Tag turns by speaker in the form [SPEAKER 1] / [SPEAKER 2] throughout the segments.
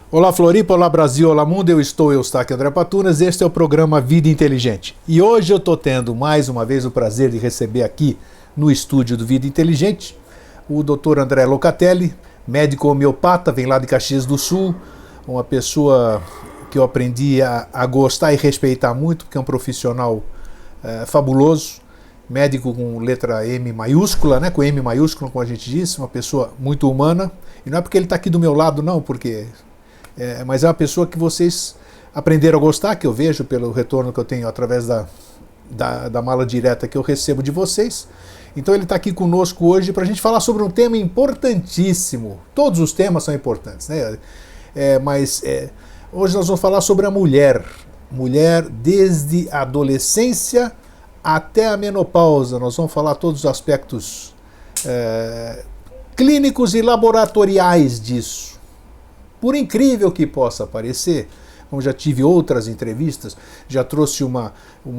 [SPEAKER 1] Olá Floripa, olá Brasil, olá mundo, eu estou Eustáquio André Patunas, este é o programa Vida Inteligente. E hoje eu estou tendo mais uma vez o prazer de receber aqui no estúdio do Vida Inteligente o Dr. André Locatelli, médico homeopata, vem lá de Caxias do Sul, uma pessoa que eu aprendi a gostar e respeitar muito, porque é um profissional fabuloso, médico com letra M maiúscula, né, com M maiúsculo, como a gente disse, uma pessoa muito humana, e não é porque ele está aqui do meu lado não, mas é uma pessoa que vocês aprenderam a gostar, que eu vejo pelo retorno que eu tenho através da mala direta que eu recebo de vocês. Então ele está aqui conosco hoje para a gente falar sobre um tema importantíssimo. Todos os temas são importantes, né? Mas hoje nós vamos falar sobre a mulher. Mulher desde a adolescência até a menopausa. Nós vamos falar todos os aspectos clínicos e laboratoriais disso. Por incrível que possa parecer, como já tive outras entrevistas, já trouxe uma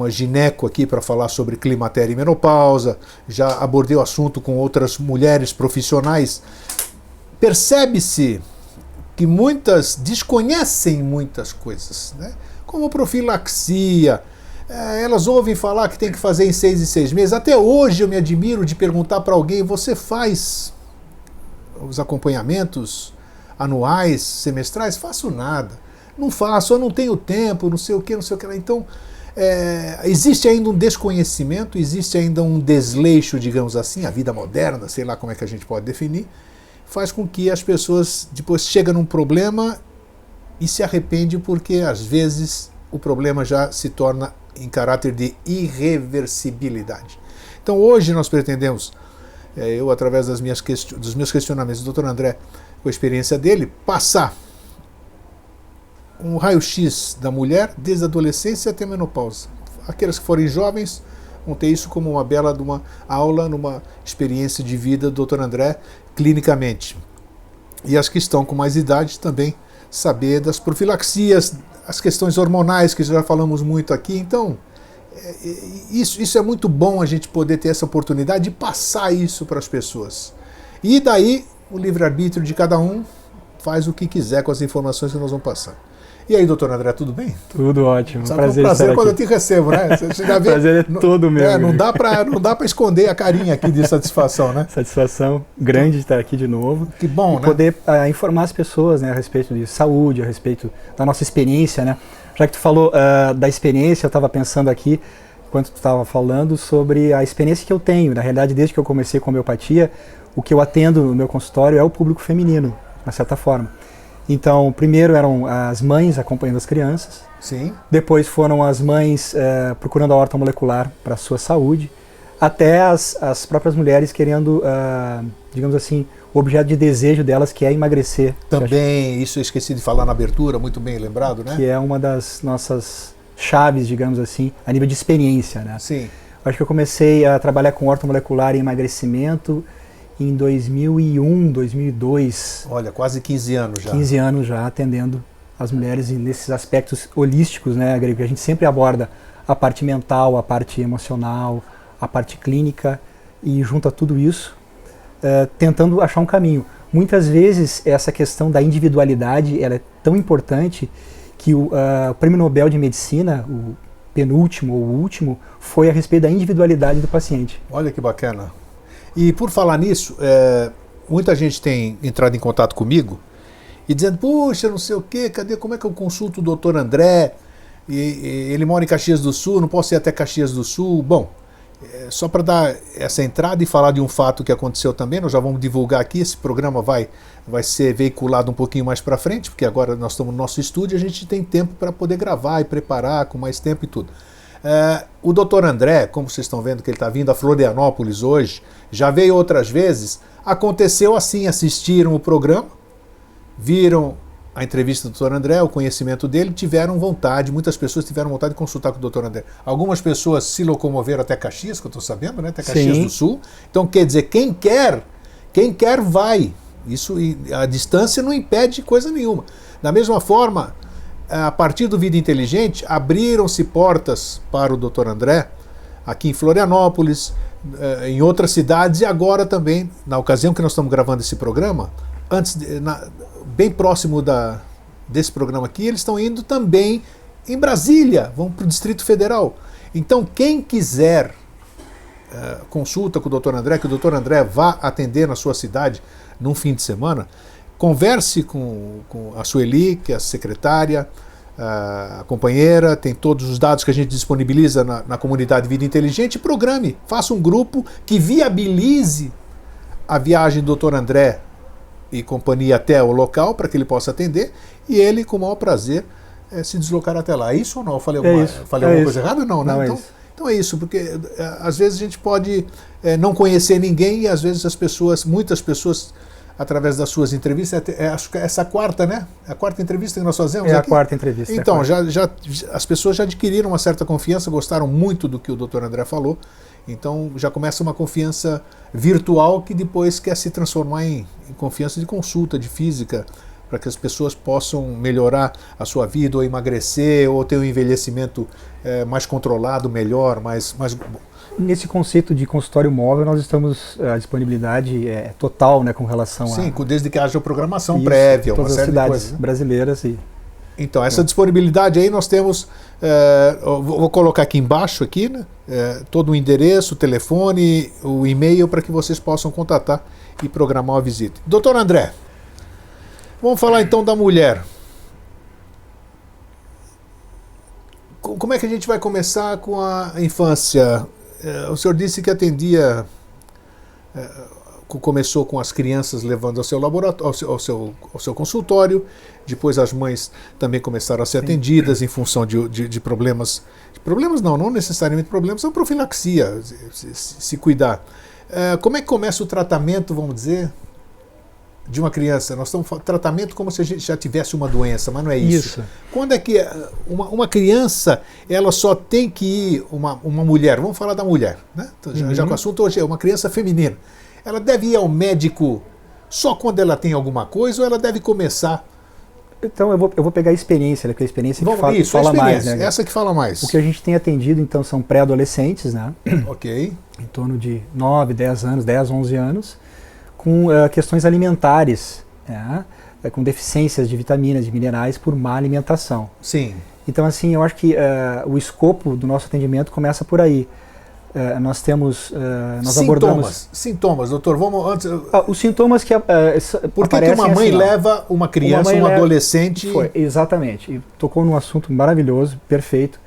[SPEAKER 1] gineco aqui para falar sobre climatério e menopausa, já abordei o assunto com outras mulheres profissionais. Percebe-se que muitas desconhecem muitas coisas, né? Como profilaxia, elas ouvem falar que tem que fazer em 6 em 6 meses. Até hoje eu me admiro de perguntar para alguém, você faz os acompanhamentos anuais, semestrais? Faço nada. Não faço, eu não tenho tempo, não sei o que, não sei o que lá. Então, existe ainda um desconhecimento, existe ainda um desleixo, digamos assim, a vida moderna, sei lá como é que a gente pode definir, faz com que as pessoas depois chegam num problema e se arrependem porque, às vezes, o problema já se torna em caráter de irreversibilidade. Então, hoje nós pretendemos, eu, através dos meus questionamentos, do Dr. André, com a experiência dele, passar um raio-x da mulher desde a adolescência até a menopausa. Aqueles que forem jovens vão ter isso como uma bela de uma aula, numa experiência de vida do Dr. André, clinicamente. E as que estão com mais idade também saber das profilaxias, as questões hormonais, que já falamos muito aqui. Então, isso é muito bom a gente poder ter essa oportunidade de passar isso para as pessoas. E daí, o livre-arbítrio de cada um faz o que quiser com as informações que nós vamos passar. E aí, doutor André, tudo bem?
[SPEAKER 2] Tudo ótimo.
[SPEAKER 1] Sabe, prazer estar quando aqui. Eu te recebo, né? Você já vê,
[SPEAKER 2] prazer é todo meu.
[SPEAKER 1] Não dá para esconder a carinha aqui de satisfação, né?
[SPEAKER 2] Satisfação grande de estar aqui de novo.
[SPEAKER 1] Que bom,
[SPEAKER 2] e
[SPEAKER 1] né?
[SPEAKER 2] Poder informar as pessoas, né, a respeito de saúde, a respeito da nossa experiência, né? Já que tu falou da experiência, eu estava pensando aqui, enquanto tu estava falando, sobre a experiência que eu tenho. Na realidade, desde que eu comecei com homeopatia, o que eu atendo no meu consultório é o público feminino, de certa forma. Então, primeiro eram as mães acompanhando as crianças.
[SPEAKER 1] Sim.
[SPEAKER 2] Depois foram as mães procurando a horta molecular para a sua saúde, até as próprias mulheres querendo, digamos assim, o objeto de desejo delas, que é emagrecer.
[SPEAKER 1] Também, isso eu esqueci de falar na abertura, muito bem lembrado, né?
[SPEAKER 2] Que é uma das nossas chaves, digamos assim, a nível de experiência, né?
[SPEAKER 1] Sim.
[SPEAKER 2] Acho que eu comecei a trabalhar com horta molecular e emagrecimento em 2001, 2002.
[SPEAKER 1] Olha, quase 15 anos já.
[SPEAKER 2] 15 anos já atendendo as mulheres nesses aspectos holísticos, né, que a gente sempre aborda a parte mental, a parte emocional, a parte clínica, e junto a tudo isso, tentando achar um caminho. Muitas vezes essa questão da individualidade ela é tão importante que o Prêmio Nobel de Medicina, o penúltimo ou o último, foi a respeito da individualidade do paciente.
[SPEAKER 1] Olha que bacana. E por falar nisso, muita gente tem entrado em contato comigo e dizendo, puxa, não sei o quê, como é que eu consulto o doutor André? Ele mora em Caxias do Sul, não posso ir até Caxias do Sul. Bom, só para dar essa entrada e falar de um fato que aconteceu também, nós já vamos divulgar aqui, esse programa vai ser veiculado um pouquinho mais para frente, porque agora nós estamos no nosso estúdio, a gente tem tempo para poder gravar e preparar com mais tempo e tudo. O doutor André, como vocês estão vendo que ele está vindo a Florianópolis hoje, já veio outras vezes, aconteceu assim, assistiram o programa, viram a entrevista do doutor André, o conhecimento dele, tiveram vontade, muitas pessoas tiveram vontade de consultar com o doutor André. Algumas pessoas se locomoveram até Caxias, que eu estou sabendo, né? Até Caxias
[SPEAKER 2] Sim.
[SPEAKER 1] do Sul. Então quer dizer, quem quer vai. Isso, a distância não impede coisa nenhuma. Da mesma forma, a partir do Vida Inteligente, abriram-se portas para o Dr. André, aqui em Florianópolis, em outras cidades, e agora também, na ocasião que nós estamos gravando esse programa, bem próximo desse programa aqui, eles estão indo também em Brasília, vão para o Distrito Federal. Então, quem quiser consulta com o Dr. André, que o Dr. André vá atender na sua cidade num fim de semana, converse com a Sueli, que é a secretária, a companheira, tem todos os dados que a gente disponibiliza na comunidade Vida Inteligente, e programe, faça um grupo que viabilize a viagem do Dr. André e companhia até o local para que ele possa atender, e ele, com o maior prazer, se deslocar até lá. É isso ou não? Eu falei alguma coisa errada? Não, né?
[SPEAKER 2] Não,
[SPEAKER 1] então é isso, porque às vezes a gente pode não conhecer ninguém, e às vezes muitas pessoas, através das suas entrevistas, acho que é essa quarta, né? É a quarta entrevista que nós fazemos aqui?
[SPEAKER 2] É a quarta entrevista.
[SPEAKER 1] Então, as pessoas já adquiriram uma certa confiança, gostaram muito do que o Dr. André falou, então já começa uma confiança virtual que depois quer se transformar em confiança de consulta, de física, para que as pessoas possam melhorar a sua vida, ou emagrecer, ou ter um envelhecimento mais controlado, melhor, mais
[SPEAKER 2] Nesse conceito de consultório móvel, nós estamos, a disponibilidade é total, né, com relação a...
[SPEAKER 1] Sim, desde que haja programação prévia,
[SPEAKER 2] todas
[SPEAKER 1] uma série
[SPEAKER 2] as cidades
[SPEAKER 1] de coisas, né?
[SPEAKER 2] brasileiras.
[SPEAKER 1] Então, essa disponibilidade aí nós temos, vou colocar aqui embaixo, aqui, né, todo o endereço, o telefone, o e-mail, para que vocês possam contatar e programar uma visita. Doutor André, vamos falar então da mulher. Como é que a gente vai começar com a infância? O senhor disse que atendia, começou com as crianças levando ao seu laboratório, ao seu consultório, depois as mães também começaram a ser atendidas em função de problemas. Problemas não necessariamente problemas, são profilaxia, se cuidar. Como é que começa o tratamento, vamos dizer, de uma criança? Nós estamos falando tratamento como se a gente já tivesse uma doença, mas não é isso. Quando é que uma criança, ela só tem que ir, uma mulher, vamos falar da mulher, né? Já que o assunto hoje é uma criança feminina, ela deve ir ao médico só quando ela tem alguma coisa, ou ela deve começar?
[SPEAKER 2] Então eu vou pegar a experiência, né, que é a experiência que fala mais, né?
[SPEAKER 1] Essa que fala mais.
[SPEAKER 2] O que a gente tem atendido, então, são pré-adolescentes, né?
[SPEAKER 1] Ok.
[SPEAKER 2] Em torno de 9, 10 anos, 10, 11 anos, com questões alimentares, né? Com deficiências de vitaminas e minerais por má alimentação.
[SPEAKER 1] Sim.
[SPEAKER 2] Então, assim, eu acho que o escopo do nosso atendimento começa por aí. Nós temos, abordamos...
[SPEAKER 1] Sintomas, doutor, vamos antes...
[SPEAKER 2] os sintomas que
[SPEAKER 1] por que uma mãe leva uma criança, um adolescente...
[SPEAKER 2] Exatamente, e tocou num assunto maravilhoso, perfeito.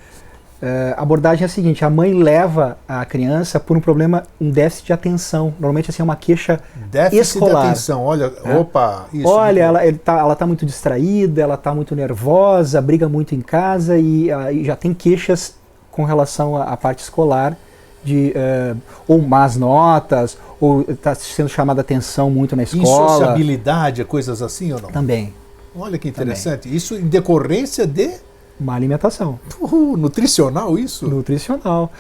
[SPEAKER 2] A abordagem é a seguinte: a mãe leva a criança por um problema, um déficit de atenção. Normalmente, assim, é uma queixa
[SPEAKER 1] déficit
[SPEAKER 2] escolar.
[SPEAKER 1] De atenção, olha, opa, isso.
[SPEAKER 2] Olha, ela tá muito distraída, ela tá muito nervosa, briga muito em casa e já tem queixas com relação à parte escolar, de ou más notas, ou está sendo chamada atenção muito na escola.
[SPEAKER 1] Insociabilidade, coisas assim ou não?
[SPEAKER 2] Também.
[SPEAKER 1] Olha que interessante. Também. Isso em decorrência de...
[SPEAKER 2] má alimentação.
[SPEAKER 1] Nutricional isso?
[SPEAKER 2] Nutricional.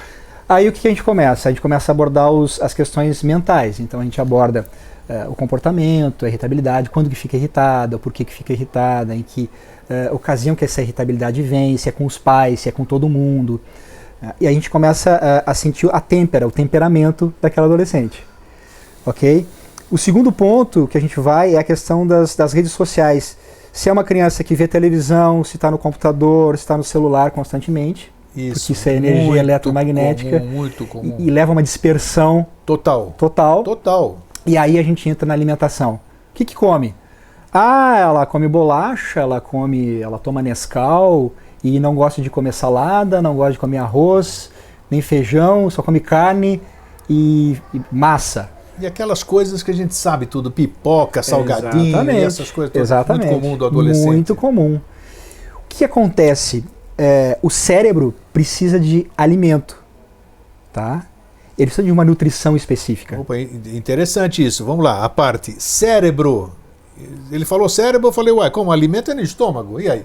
[SPEAKER 2] Aí o que a gente começa? A gente começa a abordar as questões mentais. Então a gente aborda o comportamento, a irritabilidade, quando que fica irritada, por que fica irritada, em que ocasião que essa irritabilidade vem, se é com os pais, se é com todo mundo. E a gente começa a sentir o temperamento daquela adolescente. Ok? O segundo ponto que a gente vai é a questão das redes sociais. Se é uma criança que vê televisão, se está no computador, se está no celular constantemente, porque isso é energia eletromagnética,
[SPEAKER 1] muito comum.
[SPEAKER 2] E leva a uma dispersão total. E aí a gente entra na alimentação. O que come? Ela come bolacha, ela toma Nescau e não gosta de comer salada, não gosta de comer arroz, nem feijão, só come carne e massa.
[SPEAKER 1] E aquelas coisas que a gente sabe tudo, pipoca, salgadinho, e essas coisas todas, muito comum do adolescente.
[SPEAKER 2] Muito comum. O que acontece? O cérebro precisa de alimento, tá? Ele precisa de uma nutrição específica.
[SPEAKER 1] Opa, interessante isso. Vamos lá, a parte cérebro. Ele falou cérebro, eu falei, como? Alimento é no estômago, e aí?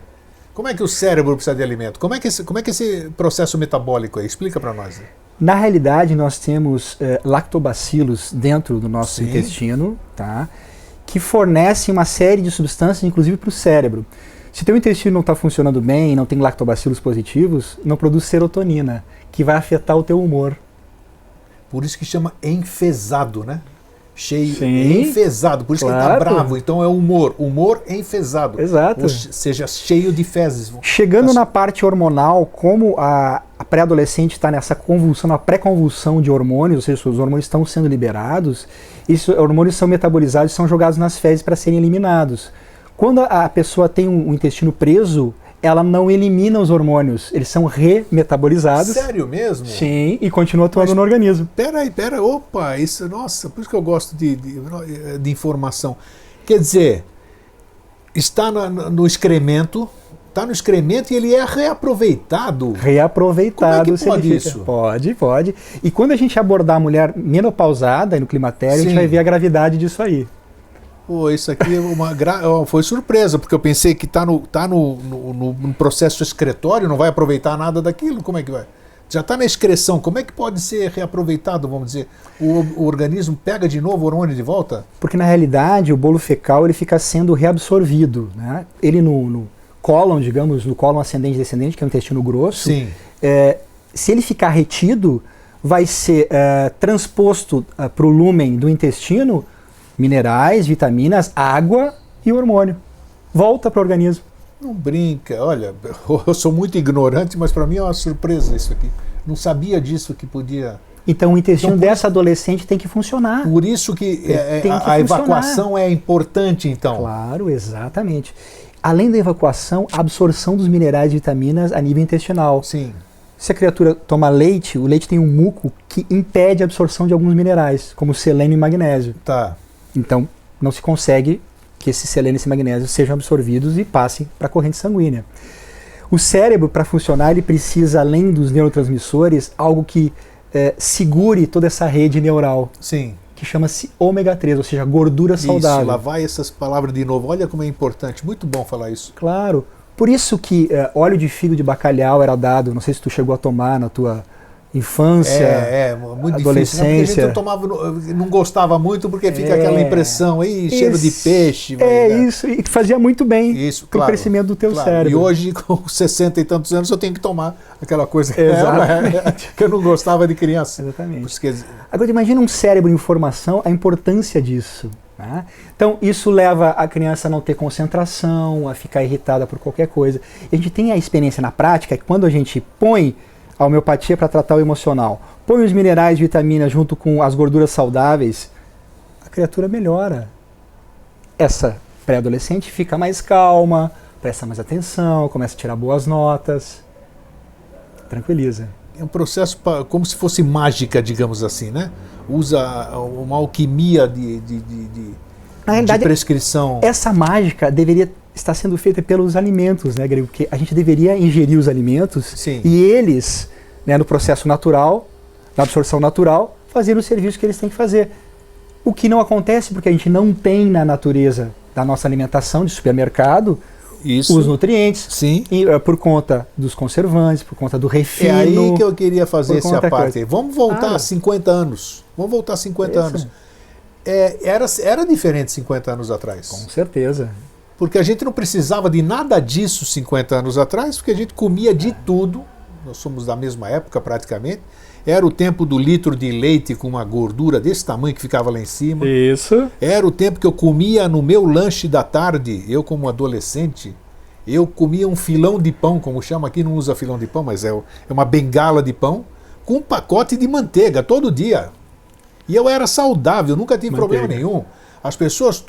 [SPEAKER 1] Como é que o cérebro precisa de alimento? Como é que esse processo metabólico aí? Explica para nós.
[SPEAKER 2] Na realidade, nós temos lactobacilos dentro do nosso intestino, tá? Que fornecem uma série de substâncias, inclusive para o cérebro. Se teu intestino não está funcionando bem, não tem lactobacilos positivos, não produz serotonina, que vai afetar o teu humor.
[SPEAKER 1] Por isso que chama enfesado, né? cheio,
[SPEAKER 2] Sim,
[SPEAKER 1] enfesado, por isso que ele está
[SPEAKER 2] claro.
[SPEAKER 1] bravo. Então é humor enfesado.
[SPEAKER 2] Exato.
[SPEAKER 1] Ou seja, cheio de fezes.
[SPEAKER 2] Chegando na parte hormonal, como a pré-adolescente está nessa convulsão, na pré-convulsão de hormônios, ou seja, os hormônios estão sendo liberados, esses hormônios são metabolizados e são jogados nas fezes para serem eliminados. Quando a pessoa tem um intestino preso, ela não elimina os hormônios, eles são remetabolizados.
[SPEAKER 1] Sério mesmo?
[SPEAKER 2] Sim, e continua atuando no organismo.
[SPEAKER 1] Peraí, opa, isso, nossa, por isso que eu gosto de informação. Quer dizer, está no excremento, e ele é reaproveitado.
[SPEAKER 2] Reaproveitado.
[SPEAKER 1] Como é que pode isso?
[SPEAKER 2] Pode. E quando a gente abordar a mulher menopausada e no climatério, a gente vai ver a gravidade disso aí.
[SPEAKER 1] Pô, isso aqui foi surpresa, porque eu pensei que está no processo excretório, não vai aproveitar nada daquilo, como é que vai? Já está na excreção, como é que pode ser reaproveitado, vamos dizer? O organismo pega de novo o hormônio de volta?
[SPEAKER 2] Porque na realidade o bolo fecal ele fica sendo reabsorvido, né? Ele no cólon, digamos, no cólon ascendente e descendente, que é o intestino grosso,
[SPEAKER 1] sim.
[SPEAKER 2] Se ele ficar retido, vai ser transposto para o lúmen do intestino minerais, vitaminas, água e hormônio. Volta para o organismo.
[SPEAKER 1] Não brinca, olha, eu sou muito ignorante, mas para mim é uma surpresa isso aqui. Não sabia disso que podia...
[SPEAKER 2] Então o intestino dessa adolescente tem que funcionar.
[SPEAKER 1] Por isso que a evacuação é importante, então.
[SPEAKER 2] Claro, exatamente. Além da evacuação, a absorção dos minerais e vitaminas a nível intestinal.
[SPEAKER 1] Sim.
[SPEAKER 2] Se a criatura toma leite, o leite tem um muco que impede a absorção de alguns minerais, como selênio e magnésio.
[SPEAKER 1] Tá.
[SPEAKER 2] Então, não se consegue que esse selênio e esse magnésio sejam absorvidos e passem para a corrente sanguínea. O cérebro, para funcionar, ele precisa, além dos neurotransmissores, algo que segure toda essa rede neural.
[SPEAKER 1] Sim.
[SPEAKER 2] Que chama-se ômega 3, ou seja, gordura saudável.
[SPEAKER 1] Isso, lá vai essas palavras de novo. Olha como é importante, muito bom falar isso.
[SPEAKER 2] Claro. Por isso que óleo de figo de bacalhau era dado, não sei se tu chegou a tomar na tua infância,
[SPEAKER 1] muito
[SPEAKER 2] adolescência.
[SPEAKER 1] Difícil, né? Porque a gente não gostava muito porque fica aquela impressão aí, cheiro de peixe.
[SPEAKER 2] Isso, e fazia muito bem para o crescimento do teu cérebro.
[SPEAKER 1] E hoje, com 60 e tantos anos, eu tenho que tomar aquela coisa que eu não gostava de criança.
[SPEAKER 2] Exatamente. Agora, imagina um cérebro em formação, a importância disso. Né? Então, isso leva a criança a não ter concentração, a ficar irritada por qualquer coisa. E a gente tem a experiência na prática que quando a gente põe a homeopatia para tratar o emocional, põe os minerais e vitaminas junto com as gorduras saudáveis, a criatura melhora. Essa pré-adolescente fica mais calma, presta mais atenção, começa a tirar boas notas, tranquiliza.
[SPEAKER 1] É um processo como se fosse mágica, digamos assim, né? Usa uma alquimia de prescrição.
[SPEAKER 2] Essa mágica deveria estar sendo feita pelos alimentos, né, Grego? Porque a gente deveria ingerir os alimentos.
[SPEAKER 1] Sim.
[SPEAKER 2] E eles, né, no processo natural, na absorção natural, fazerem o serviço que eles têm que fazer. O que não acontece porque a gente não tem na natureza da nossa alimentação de supermercado os nutrientes.
[SPEAKER 1] Sim.
[SPEAKER 2] E, por conta dos conservantes, por conta do refino.
[SPEAKER 1] É aí que eu queria fazer essa parte. Vamos voltar
[SPEAKER 2] Claro.
[SPEAKER 1] a 50 anos. Vamos voltar a 50 anos. Era diferente 50 anos atrás.
[SPEAKER 2] Com certeza.
[SPEAKER 1] Porque a gente não precisava de nada disso 50 anos atrás, porque a gente comia de tudo. Nós somos da mesma época praticamente. Era o tempo do litro de leite com uma gordura desse tamanho que ficava lá em cima.
[SPEAKER 2] Isso.
[SPEAKER 1] Era o tempo que eu comia no meu lanche da tarde, eu como adolescente, eu comia um filão de pão, como chama aqui, não usa filão de pão, mas é uma bengala de pão, com um pacote de manteiga todo dia. E eu era saudável, nunca tive problema nenhum. As pessoas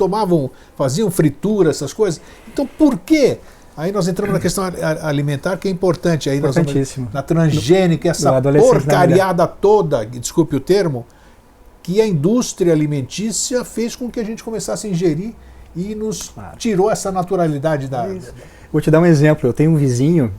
[SPEAKER 1] faziam fritura, essas coisas. Então por quê? Aí nós entramos na questão alimentar, que é importante. Aí nós vamos na transgênica, essa porcariada toda, desculpe o termo, que a indústria alimentícia fez com que a gente começasse a ingerir e nos tirou essa naturalidade da...
[SPEAKER 2] Vou te dar um exemplo. Eu tenho um vizinho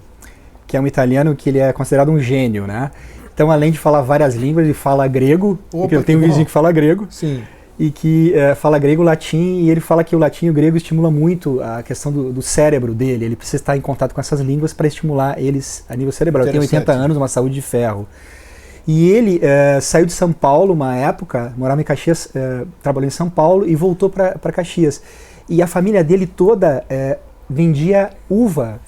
[SPEAKER 2] que é um italiano que ele é considerado um gênio, né? Então, além de falar várias línguas, ele fala grego. Porque eu tenho um vizinho que fala grego.
[SPEAKER 1] Sim.
[SPEAKER 2] E que fala grego, latim, e ele fala que o latim e o grego estimula muito a questão do cérebro dele. Ele precisa estar em contato com essas línguas para estimular eles a nível cerebral. Ele tem 80 anos, uma saúde de ferro. E ele saiu de São Paulo uma época, morava em Caxias, trabalhou em São Paulo e voltou para Caxias. E a família dele toda vendia uva,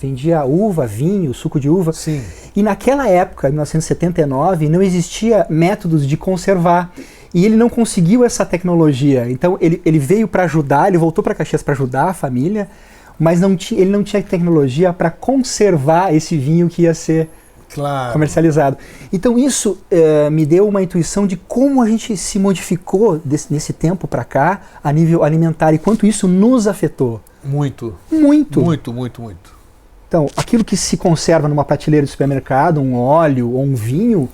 [SPEAKER 2] vinho, suco de uva.
[SPEAKER 1] Sim.
[SPEAKER 2] E naquela época, em 1979, não existia métodos de conservar. E ele não conseguiu essa tecnologia. Então ele veio para ajudar, ele voltou para Caxias para ajudar a família, mas ele não tinha tecnologia para conservar esse vinho que ia ser comercializado. Então isso me deu uma intuição de como a gente se modificou nesse tempo para cá, a nível alimentar, e quanto isso nos afetou.
[SPEAKER 1] Muito.
[SPEAKER 2] Muito.
[SPEAKER 1] Muito, muito, muito.
[SPEAKER 2] Então, aquilo que se conserva numa prateleira de supermercado, um óleo ou um vinho,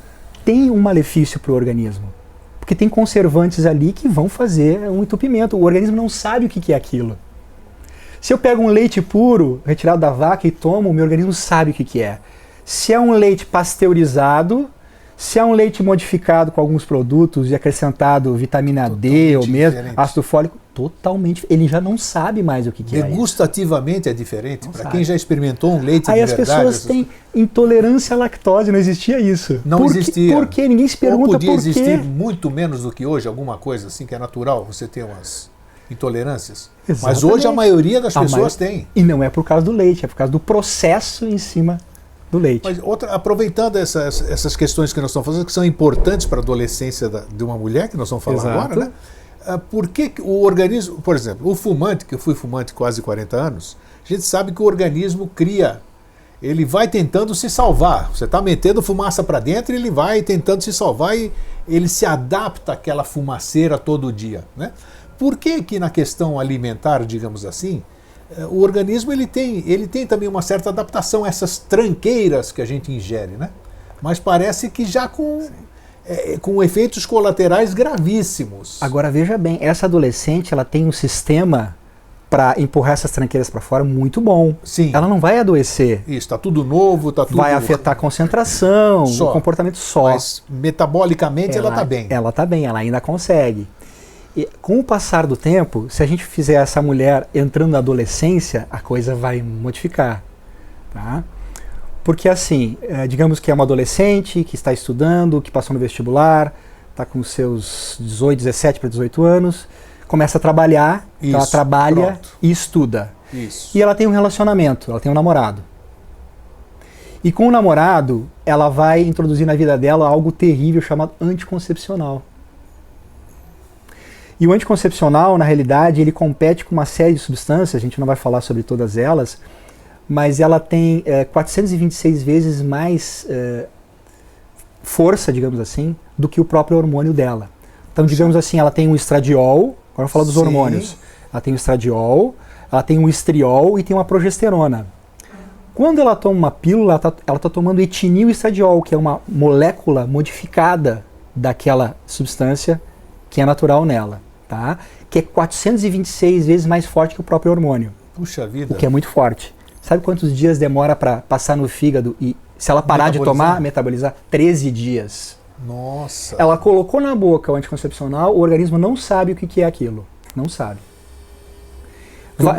[SPEAKER 2] tem um malefício para o organismo. Porque tem conservantes ali que vão fazer um entupimento. O organismo não sabe o que é aquilo. Se eu pego um leite puro, retirado da vaca e tomo, o meu organismo sabe o que é. Se é um leite pasteurizado, se é um leite modificado com alguns produtos e acrescentado vitamina D ou mesmo ácido fólico, totalmente, ele já não sabe mais o que é.
[SPEAKER 1] Degustativamente é diferente. Para quem já experimentou um leite
[SPEAKER 2] aí
[SPEAKER 1] de
[SPEAKER 2] as
[SPEAKER 1] verdade...
[SPEAKER 2] pessoas têm intolerância à lactose, não existia isso.
[SPEAKER 1] Não existia.
[SPEAKER 2] Por quê? Ninguém se pergunta por quê.
[SPEAKER 1] Podia existir muito menos do que hoje, alguma coisa assim que é natural, você tem umas intolerâncias.
[SPEAKER 2] Exatamente.
[SPEAKER 1] Mas hoje a maioria das pessoas tem.
[SPEAKER 2] E não é por causa do leite, é por causa do processo em cima do leite.
[SPEAKER 1] Mas aproveitando essas questões que nós estamos fazendo, que são importantes para a adolescência de uma mulher, que nós vamos falar agora, né? Por que o organismo, por exemplo, o fumante, que eu fui fumante quase 40 anos, a gente sabe que o organismo cria, ele vai tentando se salvar. Você está metendo fumaça para dentro e ele vai tentando se salvar e ele se adapta àquela fumaceira todo dia, né? Por que que na questão alimentar, digamos assim, o organismo ele tem também uma certa adaptação a essas tranqueiras que a gente ingere, né? Mas parece que já com efeitos colaterais gravíssimos.
[SPEAKER 2] Agora veja bem, essa adolescente ela tem um sistema para empurrar essas tranqueiras para fora muito bom.
[SPEAKER 1] Sim.
[SPEAKER 2] Ela não vai adoecer.
[SPEAKER 1] Isso, está tudo novo, está tudo...
[SPEAKER 2] Vai afetar a concentração, o comportamento só.
[SPEAKER 1] Mas metabolicamente ela está bem.
[SPEAKER 2] Ela está bem, ela ainda consegue. E com o passar do tempo, se a gente fizer essa mulher entrando na adolescência, a coisa vai modificar. Tá? Porque assim, digamos que é uma adolescente que está estudando, que passou no vestibular, está com seus 17 para 18 anos, começa a trabalhar,
[SPEAKER 1] isso,
[SPEAKER 2] ela trabalha
[SPEAKER 1] pronto.
[SPEAKER 2] E estuda.
[SPEAKER 1] Isso.
[SPEAKER 2] E ela tem um relacionamento, ela tem um namorado. E com o namorado, ela vai introduzir na vida dela algo terrível chamado anticoncepcional. E o anticoncepcional, na realidade, ele compete com uma série de substâncias, a gente não vai falar sobre todas elas, mas ela tem 426 vezes mais força, digamos assim, do que o próprio hormônio dela. Então, digamos assim, ela tem um estradiol, agora eu falo dos hormônios, ela tem um estradiol, ela tem um estriol e tem uma progesterona. Quando ela toma uma pílula, ela está tomando etinil-estradiol, que é uma molécula modificada daquela substância que é natural nela, tá? Que é 426 vezes mais forte que o próprio hormônio.
[SPEAKER 1] Puxa vida.
[SPEAKER 2] O que é muito forte. Sabe quantos dias demora para passar no fígado e, se ela parar de tomar, metabolizar? 13 dias.
[SPEAKER 1] Nossa.
[SPEAKER 2] Ela colocou na boca o anticoncepcional, o organismo não sabe o que é aquilo. Não sabe.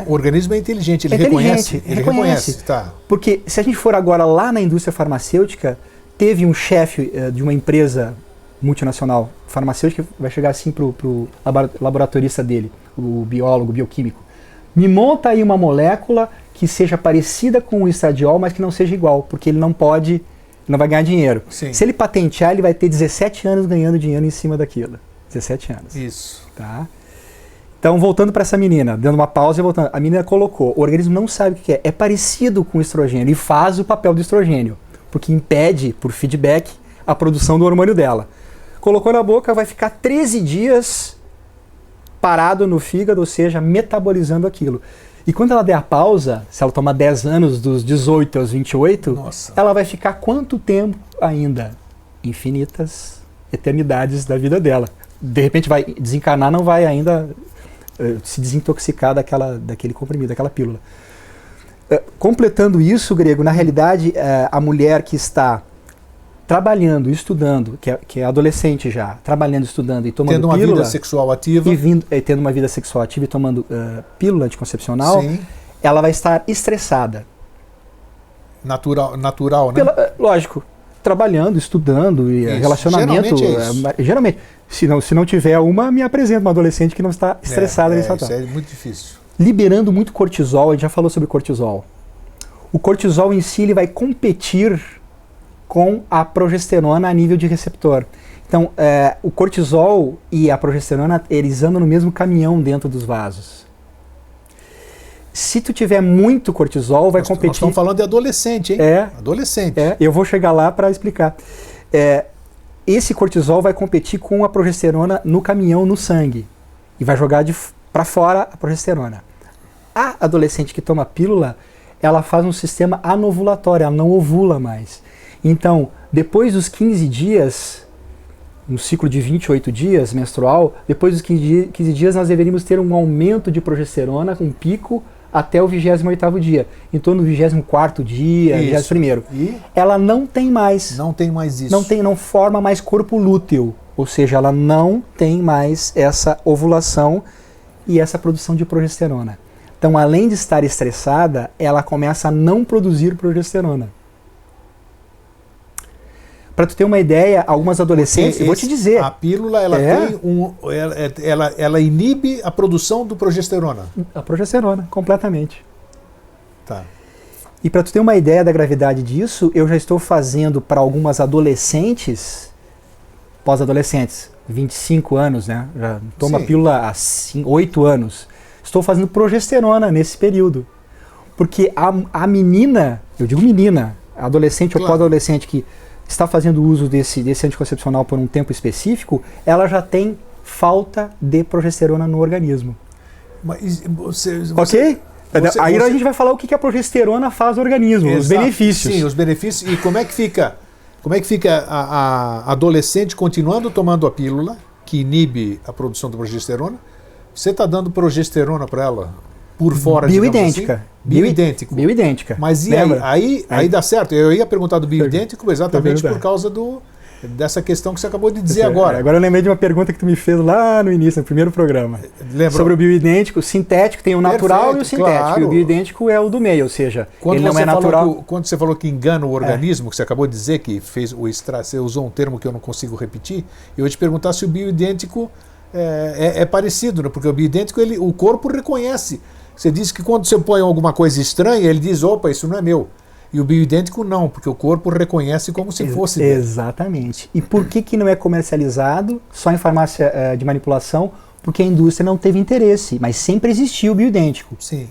[SPEAKER 1] O organismo é inteligente, ele reconhece. Tá.
[SPEAKER 2] Porque se a gente for agora lá na indústria farmacêutica, teve um chefe de uma empresa multinacional farmacêutica que vai chegar assim pro laboratorista dele, o biólogo, bioquímico. Me monta aí uma molécula que seja parecida com o estradiol, mas que não seja igual, porque ele não vai ganhar dinheiro.
[SPEAKER 1] Sim.
[SPEAKER 2] Se ele patentear, ele vai ter 17 anos ganhando dinheiro em cima daquilo. 17 anos.
[SPEAKER 1] Isso.
[SPEAKER 2] Tá? Então, voltando para essa menina, dando uma pausa e voltando. A menina colocou, o organismo não sabe o que é. É parecido com o estrogênio e faz o papel do estrogênio, porque impede, por feedback, a produção do hormônio dela. Colocou na boca, vai ficar 13 dias parado no fígado, ou seja, metabolizando aquilo. E quando ela der a pausa, se ela tomar 10 anos dos 18 aos 28,
[SPEAKER 1] nossa,
[SPEAKER 2] ela vai ficar quanto tempo ainda? Infinitas eternidades da vida dela. De repente vai desencarnar, não vai ainda se desintoxicar daquele comprimido, daquela pílula. Completando isso, Grego, na realidade, a mulher que está trabalhando, estudando, que é adolescente já, trabalhando, estudando e tomando pílula...
[SPEAKER 1] Tendo uma vida sexual ativa.
[SPEAKER 2] Tendo uma vida sexual ativa e tomando pílula anticoncepcional,
[SPEAKER 1] sim,
[SPEAKER 2] ela vai estar estressada.
[SPEAKER 1] Natural, né?
[SPEAKER 2] Lógico, trabalhando, estudando, e relacionamento... Geralmente. Se não tiver uma, me apresenta uma adolescente que não está estressada nesse
[SPEAKER 1] Isso é muito difícil.
[SPEAKER 2] liberando muito cortisol. A gente já falou sobre cortisol. O cortisol em si ele vai competir com a progesterona a nível de receptor. Então, o cortisol e a progesterona, eles andam no mesmo caminhão dentro dos vasos. Se tu tiver muito cortisol, vai competir... Nós
[SPEAKER 1] estamos falando de adolescente, hein? Adolescente.
[SPEAKER 2] Eu vou chegar lá para explicar. Esse cortisol vai competir com a progesterona no caminhão, no sangue. E vai jogar para fora a progesterona. A adolescente que toma pílula, ela faz um sistema anovulatório, ela não ovula mais. Então, depois dos 15 dias... no ciclo de 28 dias menstrual, depois dos 15 dias nós deveríamos ter um aumento de progesterona, um pico, até o 28º dia. Em torno do 24º dia, 21º. E ela não tem mais.
[SPEAKER 1] Não tem mais isso.
[SPEAKER 2] Não forma mais corpo lúteo. Ou seja, ela não tem mais essa ovulação e essa produção de progesterona. Então, além de estar estressada, ela começa a não produzir progesterona. Para tu ter uma ideia, algumas adolescentes, eu vou te dizer.
[SPEAKER 1] A pílula, ela inibe a produção do progesterona.
[SPEAKER 2] A progesterona, completamente.
[SPEAKER 1] Tá.
[SPEAKER 2] E para tu ter uma ideia da gravidade disso, eu já estou fazendo para algumas adolescentes, pós-adolescentes, 25 anos, né? Já tomo a pílula há 8 anos. Estou fazendo progesterona nesse período. Porque a menina, eu digo menina, adolescente ou pós-adolescente que está fazendo uso desse anticoncepcional por um tempo específico, ela já tem falta de progesterona no organismo.
[SPEAKER 1] Mas
[SPEAKER 2] ok? Aí a gente vai falar o que a progesterona faz no organismo, os benefícios.
[SPEAKER 1] Sim, os benefícios. E como é que fica a adolescente continuando tomando a pílula, que inibe a produção de progesterona? Você está dando progesterona para ela por fora,
[SPEAKER 2] bioidêntica.
[SPEAKER 1] Assim? Bioidêntico.
[SPEAKER 2] Bioidêntica.
[SPEAKER 1] Mas e aí dá certo? Eu ia perguntar do bioidêntico exatamente por causa dessa questão que você acabou de dizer agora.
[SPEAKER 2] Agora eu lembrei de uma pergunta que tu me fez lá no início, no primeiro programa.
[SPEAKER 1] Lembrou?
[SPEAKER 2] Sobre o bioidêntico, o sintético, tem o natural e o sintético. Claro. E o bioidêntico é o do meio, ou seja, ele não é natural.
[SPEAKER 1] Quando você falou que engana o organismo, que você acabou de dizer que fez o você usou um termo que eu não consigo repetir, eu ia te perguntar se o bioidêntico é parecido, né? Porque o bioidêntico, o corpo reconhece. Você disse que quando você põe alguma coisa estranha, ele diz, opa, isso não é meu. E o bioidêntico não, porque o corpo reconhece como se fosse dele.
[SPEAKER 2] Exatamente. E por que não é comercializado só em farmácia de manipulação? Porque a indústria não teve interesse, mas sempre existiu o bioidêntico.
[SPEAKER 1] Sim.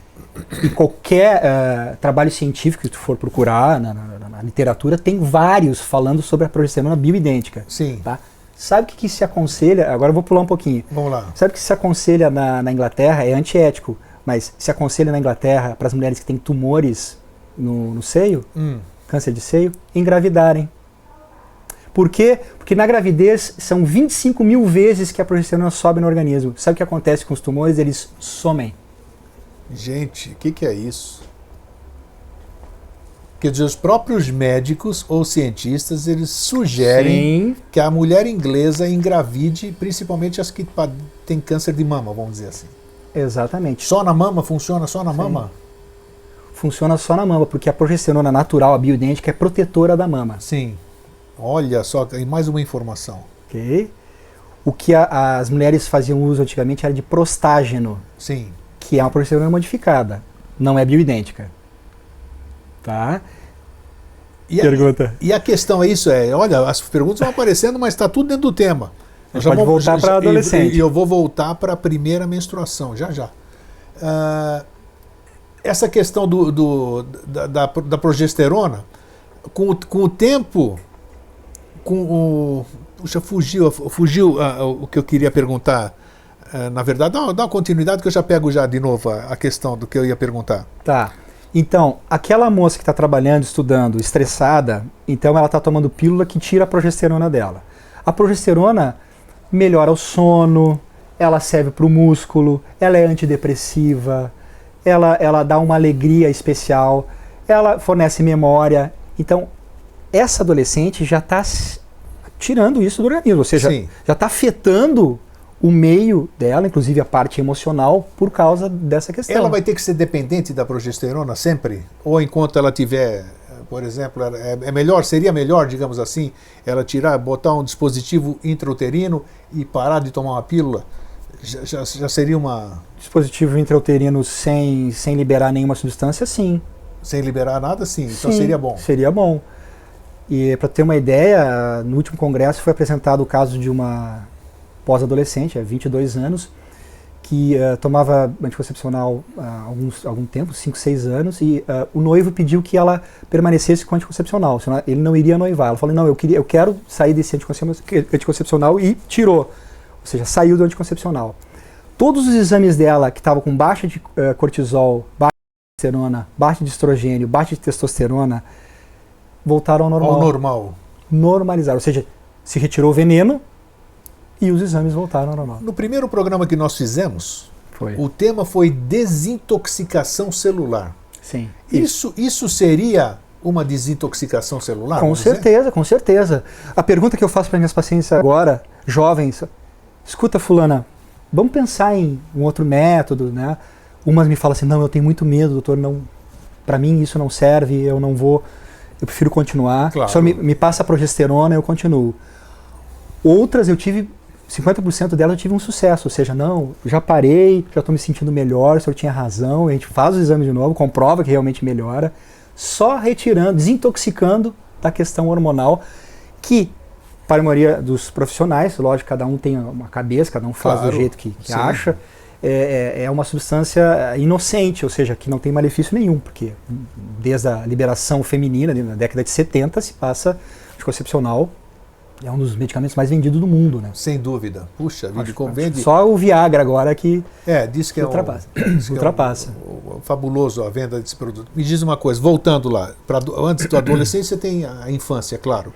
[SPEAKER 2] E qualquer trabalho científico que tu for procurar na literatura, tem vários falando sobre a progesterona bioidêntica.
[SPEAKER 1] Sim.
[SPEAKER 2] Tá? Sabe o que se aconselha? Agora eu vou pular um pouquinho.
[SPEAKER 1] Vamos lá.
[SPEAKER 2] Sabe o que se aconselha na Inglaterra? É antiético. Mas se aconselha na Inglaterra para as mulheres que têm tumores no seio, câncer de seio, engravidarem. Por quê? Porque na gravidez são 25 mil vezes que a progesterona sobe no organismo. Sabe o que acontece com os tumores? Eles somem.
[SPEAKER 1] Gente, o que é isso? Quer dizer, os próprios médicos ou cientistas, eles sugerem que a mulher inglesa engravide, principalmente as que têm câncer de mama, vamos dizer assim.
[SPEAKER 2] Exatamente.
[SPEAKER 1] Só na mama? Funciona só na mama?
[SPEAKER 2] Funciona só na mama, porque a progesterona natural, a bioidêntica, é protetora da mama.
[SPEAKER 1] Sim. Olha só, mais uma informação.
[SPEAKER 2] Ok. O que as mulheres faziam uso antigamente era de prostágeno.
[SPEAKER 1] Sim.
[SPEAKER 2] Que é uma progesterona modificada. Não é bioidêntica. Tá? Pergunta.
[SPEAKER 1] E a questão é isso, olha, as perguntas vão aparecendo, mas está tudo dentro do tema.
[SPEAKER 2] Pode voltar para adolescente.
[SPEAKER 1] E eu vou voltar para a primeira menstruação, já. Essa questão da progesterona, com o tempo, puxa, fugiu o que eu queria perguntar. Na verdade, dá uma continuidade que eu já pego de novo a questão do que eu ia perguntar.
[SPEAKER 2] Tá. Então, aquela moça que está trabalhando, estudando, estressada, então ela está tomando pílula que tira a progesterona dela. A progesterona melhora o sono, ela serve para o músculo, ela é antidepressiva, ela dá uma alegria especial, ela fornece memória. Então, essa adolescente já está tirando isso do organismo, ou seja, já está afetando o meio dela, inclusive a parte emocional, por causa dessa questão.
[SPEAKER 1] Ela vai ter que ser dependente da progesterona sempre? Ou enquanto ela tiver, por exemplo, seria melhor, digamos assim, ela botar um dispositivo intrauterino e parar de tomar uma pílula? Já seria uma...
[SPEAKER 2] Dispositivo intrauterino sem liberar nenhuma substância, sim.
[SPEAKER 1] Sem liberar nada, sim. Então
[SPEAKER 2] Sim,
[SPEAKER 1] seria bom.
[SPEAKER 2] Seria bom. E para ter uma ideia, no último congresso foi apresentado o caso de uma pós-adolescente, há 22 anos, que tomava anticoncepcional há algum tempo, 5, 6 anos, e o noivo pediu que ela permanecesse com anticoncepcional, senão ele não iria noivar. Ela falou, não, eu quero sair desse anticoncepcional, e tirou. Ou seja, saiu do anticoncepcional. Todos os exames dela, que estavam com baixa de cortisol, baixa de testosterona, baixa de estrogênio, baixa de testosterona, voltaram ao normal.
[SPEAKER 1] Ao normal.
[SPEAKER 2] Normalizaram, ou seja, se retirou o veneno e os exames voltaram ao normal.
[SPEAKER 1] No primeiro programa que nós fizemos,
[SPEAKER 2] Foi.
[SPEAKER 1] o tema foi desintoxicação celular.
[SPEAKER 2] Sim.
[SPEAKER 1] Isso seria uma desintoxicação celular?
[SPEAKER 2] Com certeza, com certeza. A pergunta que eu faço para minhas pacientes agora, jovens, escuta, fulana, vamos pensar em um outro método, né? Umas me falam assim, não, eu tenho muito medo, doutor, não, para mim isso não serve, eu não vou, eu prefiro continuar.
[SPEAKER 1] Claro.
[SPEAKER 2] Só me passa a progesterona, eu continuo. Outras eu tive, 50% delas eu tive um sucesso, ou seja, não, já parei, já estou me sentindo melhor, o senhor tinha razão, a gente faz os exames de novo, comprova que realmente melhora, só retirando, desintoxicando da questão hormonal, que para a maioria dos profissionais, lógico, cada um tem uma cabeça, cada um faz do jeito que acha, é uma substância inocente, ou seja, que não tem malefício nenhum, porque desde a liberação feminina, na década de 70, se passa anticoncepcional, é um dos medicamentos mais vendidos do mundo, né?
[SPEAKER 1] Sem dúvida. Puxa, vende.
[SPEAKER 2] Só o Viagra agora que
[SPEAKER 1] diz que
[SPEAKER 2] ultrapassa.
[SPEAKER 1] Ultrapassa. Fabuloso a venda desse produto. Me diz uma coisa, voltando lá, antes da adolescência tem a infância, claro.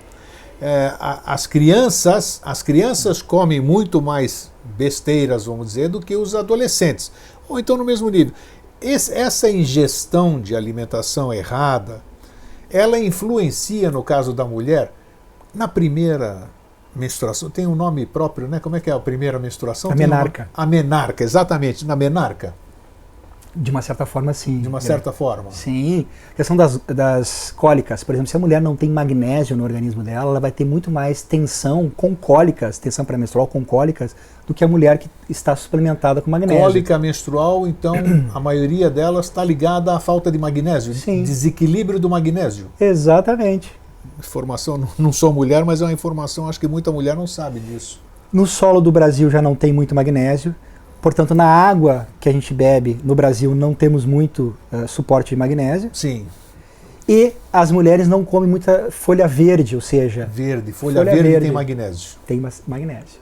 [SPEAKER 1] As crianças comem muito mais besteiras, vamos dizer, do que os adolescentes. Ou então no mesmo nível. Essa ingestão de alimentação errada, ela influencia, no caso da mulher, na primeira menstruação. Tem um nome próprio, né? Como é que é a primeira menstruação?
[SPEAKER 2] A menarca.
[SPEAKER 1] A menarca, exatamente. Na menarca.
[SPEAKER 2] De uma certa forma, sim.
[SPEAKER 1] De uma certa forma.
[SPEAKER 2] Sim. A questão das cólicas. Por exemplo, se a mulher não tem magnésio no organismo dela, ela vai ter muito mais tensão com cólicas, tensão pré-menstrual com cólicas, do que a mulher que está suplementada com magnésio.
[SPEAKER 1] Cólica menstrual, então, a maioria delas está ligada à falta de magnésio.
[SPEAKER 2] Sim.
[SPEAKER 1] Desequilíbrio do magnésio.
[SPEAKER 2] Exatamente.
[SPEAKER 1] Informação, não sou mulher, mas é uma informação, acho que muita mulher não sabe disso.
[SPEAKER 2] No solo do Brasil já não tem muito magnésio. Portanto, na água que a gente bebe no Brasil não temos muito suporte de magnésio.
[SPEAKER 1] Sim.
[SPEAKER 2] E as mulheres não comem muita folha verde, ou seja...
[SPEAKER 1] Folha verde tem magnésio.
[SPEAKER 2] Tem magnésio.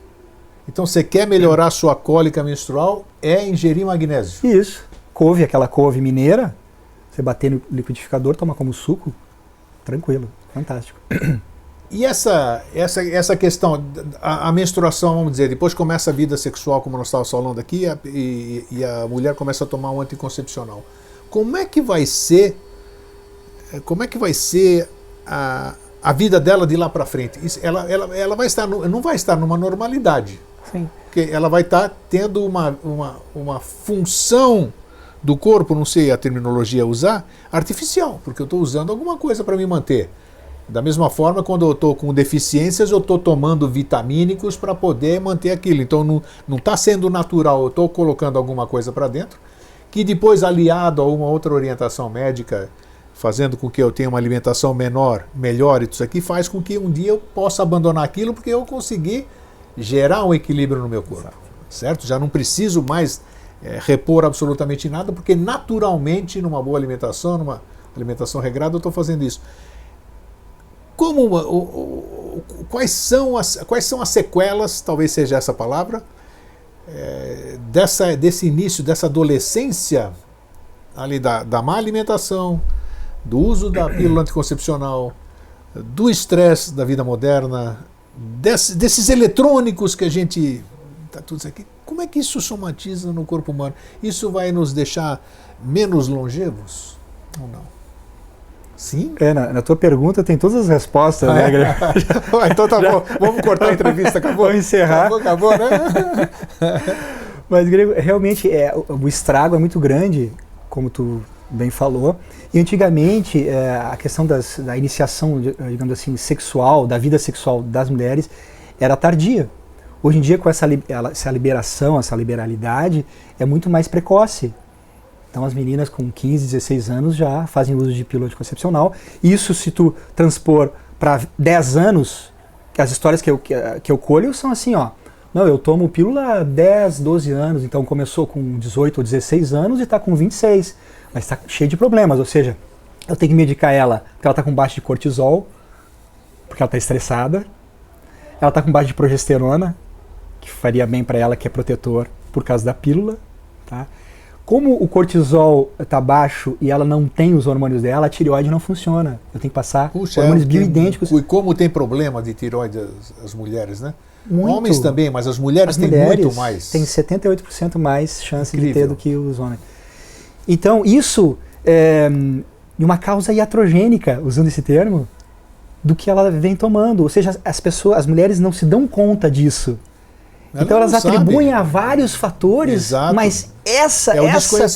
[SPEAKER 1] Então, você quer melhorar a sua cólica menstrual, ingerir magnésio.
[SPEAKER 2] Isso. Couve, aquela couve mineira, você bater no liquidificador, toma como suco, tranquilo, fantástico.
[SPEAKER 1] E essa questão, a menstruação, vamos dizer, depois começa a vida sexual, como nós estávamos falando aqui, e a mulher começa a tomar um anticoncepcional. Como é que vai ser a vida dela de lá para frente? Ela vai estar, não vai estar numa normalidade.
[SPEAKER 2] Sim.
[SPEAKER 1] Porque ela vai estar tendo uma função do corpo, não sei a terminologia a usar, artificial, porque eu estou usando alguma coisa para me manter. Da mesma forma, quando eu estou com deficiências, eu estou tomando vitamínicos para poder manter aquilo. Então não está sendo natural, eu estou colocando alguma coisa para dentro, que depois, aliado a uma outra orientação médica, fazendo com que eu tenha uma alimentação melhor, isso aqui faz com que um dia eu possa abandonar aquilo, porque eu consegui gerar um equilíbrio no meu corpo. Certo? Já não preciso mais repor absolutamente nada, porque naturalmente, numa boa alimentação, numa alimentação regrada, eu estou fazendo isso. Quais são as sequelas, talvez seja essa palavra, desse início, dessa adolescência ali da má alimentação, do uso da pílula anticoncepcional, do estresse da vida moderna, desses eletrônicos que a gente está tudo isso aqui? Como é que isso somatiza no corpo humano? Isso vai nos deixar menos longevos ou não? Sim?
[SPEAKER 2] Na tua pergunta tem todas as respostas, né, Greg?
[SPEAKER 1] Então tá bom, vamos cortar a entrevista, acabou?
[SPEAKER 2] Vamos encerrar.
[SPEAKER 1] Acabou, né?
[SPEAKER 2] Mas, Greg, realmente o estrago é muito grande, como tu bem falou. E antigamente, a questão da iniciação, digamos assim, sexual, da vida sexual das mulheres, era tardia. Hoje em dia, com essa liberação, essa liberalidade, é muito mais precoce. Então, as meninas com 15, 16 anos já fazem uso de pílula anticoncepcional. Isso, se tu transpor para 10 anos, as histórias que eu colho são assim, ó. Não, eu tomo pílula há 10, 12 anos, então começou com 18 ou 16 anos e está com 26. Mas está cheio de problemas, ou seja, eu tenho que medicar ela porque ela está com baixa de cortisol, porque ela está estressada. Ela está com baixa de progesterona, que faria bem para ela, que é protetor, por causa da pílula. Tá? Como o cortisol está baixo e ela não tem os hormônios dela, a tireoide não funciona. Eu tenho que passar hormônios bioidênticos.
[SPEAKER 1] E como tem problema de tireoide as mulheres, né?
[SPEAKER 2] Muito.
[SPEAKER 1] Homens também, mas as mulheres têm muito mais.
[SPEAKER 2] Tem 78% mais chance de ter do que os homens. Então, isso é uma causa iatrogênica, usando esse termo, do que ela vem tomando. Ou seja, as mulheres não se dão conta disso. Então elas atribuem a vários fatores,
[SPEAKER 1] exato,
[SPEAKER 2] mas essa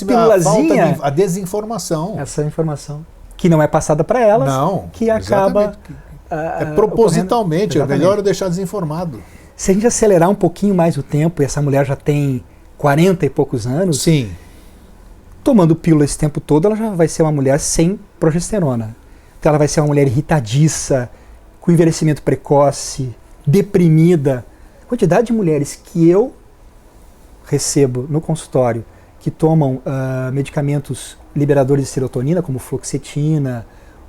[SPEAKER 1] pílulazinha, a desinformação.
[SPEAKER 2] Essa informação que não é passada para elas,
[SPEAKER 1] não,
[SPEAKER 2] que acaba...
[SPEAKER 1] propositalmente, é melhor eu deixar desinformado.
[SPEAKER 2] Se a gente acelerar um pouquinho mais o tempo, e essa mulher já tem 40 e poucos anos,
[SPEAKER 1] sim,
[SPEAKER 2] tomando pílula esse tempo todo, ela já vai ser uma mulher sem progesterona. Então ela vai ser uma mulher irritadiça, com envelhecimento precoce, deprimida. A quantidade de mulheres que eu recebo no consultório que tomam medicamentos liberadores de serotonina, como fluoxetina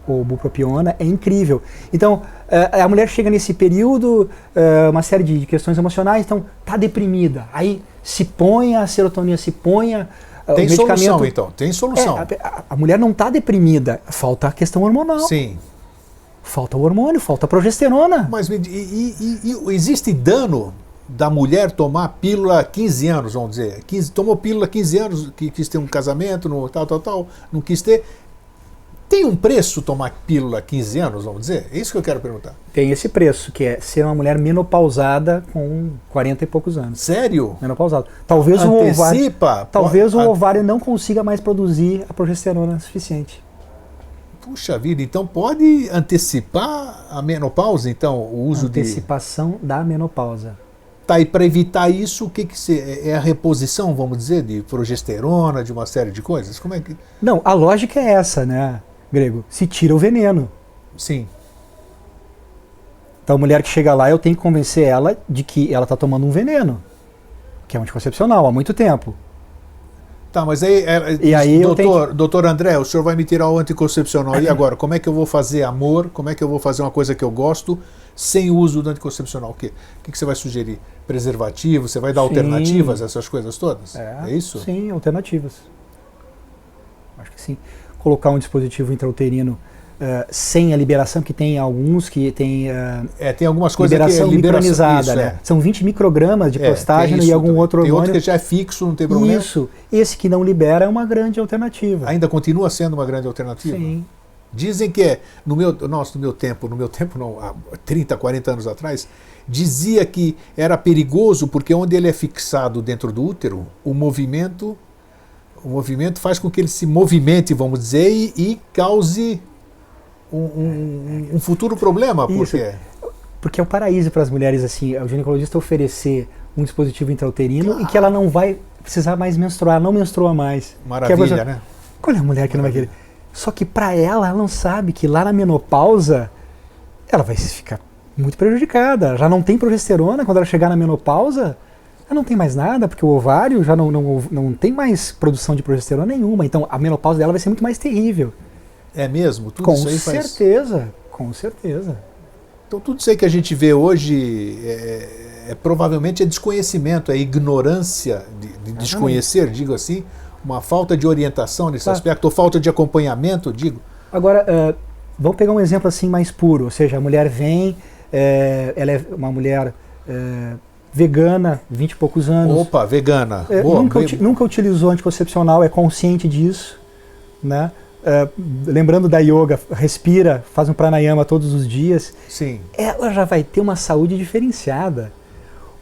[SPEAKER 2] ou bupropiona, é incrível. Então, a mulher chega nesse período, uma série de questões emocionais, então está deprimida. Aí se põe a serotonina, se põe o medicamento.
[SPEAKER 1] Tem solução, então, tem solução.
[SPEAKER 2] A mulher não está deprimida, falta a questão hormonal.
[SPEAKER 1] Sim.
[SPEAKER 2] Falta o hormônio, falta a progesterona.
[SPEAKER 1] Mas existe dano da mulher tomar pílula há 15 anos, vamos dizer. Tomou pílula há 15 anos, que quis ter um casamento, não quis ter. Tem um preço tomar pílula há 15 anos, vamos dizer? É isso que eu quero perguntar.
[SPEAKER 2] Tem esse preço, que é ser uma mulher menopausada com 40 e poucos anos.
[SPEAKER 1] Sério?
[SPEAKER 2] Menopausada. Talvez o ovário não consiga mais produzir a progesterona suficiente.
[SPEAKER 1] Puxa vida, então pode antecipar a menopausa, então, o uso
[SPEAKER 2] Antecipação da menopausa.
[SPEAKER 1] Tá, e para evitar isso, o que é a reposição, vamos dizer, de progesterona, de uma série de coisas? Como é que...
[SPEAKER 2] Não, a lógica é essa, né, Grego? Se tira o veneno.
[SPEAKER 1] Sim.
[SPEAKER 2] Então a mulher que chega lá, eu tenho que convencer ela de que ela está tomando um veneno, que é um anticoncepcional, há muito tempo.
[SPEAKER 1] Tá, mas aí doutor André, o senhor vai me tirar o anticoncepcional. E agora, como é que eu vou fazer amor? Como é que eu vou fazer uma coisa que eu gosto sem o uso do anticoncepcional? O que você vai sugerir? Preservativo? Você vai dar alternativas a essas coisas todas? É isso?
[SPEAKER 2] Sim, alternativas. Acho que sim. Colocar um dispositivo intrauterino sem a liberação, que tem alguns que tem
[SPEAKER 1] tem algumas coisas
[SPEAKER 2] liberação micronizada, né? São 20 microgramas de prostágeno e algum outro hormônio.
[SPEAKER 1] Tem outro que já é fixo, não tem problema.
[SPEAKER 2] Isso. Esse que não libera é uma grande alternativa.
[SPEAKER 1] Ainda continua sendo uma grande alternativa?
[SPEAKER 2] Sim.
[SPEAKER 1] Dizem que no meu tempo não, há 30, 40 anos atrás, dizia que era perigoso porque onde ele é fixado dentro do útero, o movimento faz com que ele se movimente, vamos dizer, e cause um futuro problema. Por quê?
[SPEAKER 2] Porque é o paraíso para as mulheres, assim, o ginecologista oferecer um dispositivo intrauterino e que ela não vai precisar mais menstruar, não menstrua mais.
[SPEAKER 1] Maravilha, né?
[SPEAKER 2] Olha a mulher que não vai querer. Só que para ela não sabe que lá na menopausa ela vai ficar muito prejudicada. Já não tem progesterona, quando ela chegar na menopausa, ela não tem mais nada, porque o ovário já não tem mais produção de progesterona nenhuma. Então a menopausa dela vai ser muito mais terrível.
[SPEAKER 1] É mesmo? Tudo
[SPEAKER 2] com
[SPEAKER 1] isso aí
[SPEAKER 2] certeza, com certeza.
[SPEAKER 1] Então tudo isso aí que a gente vê hoje provavelmente é desconhecimento, é ignorância de desconhecer, digo assim, uma falta de orientação nesse aspecto, ou falta de acompanhamento, digo.
[SPEAKER 2] Agora, vamos pegar um exemplo assim mais puro, ou seja, a mulher vem, ela é uma mulher vegana, 20 e poucos anos.
[SPEAKER 1] Opa, vegana.
[SPEAKER 2] Nunca utilizou anticoncepcional, é consciente disso, né? Lembrando da yoga, respira, faz um pranayama todos os dias.
[SPEAKER 1] Sim.
[SPEAKER 2] Ela já vai ter uma saúde diferenciada,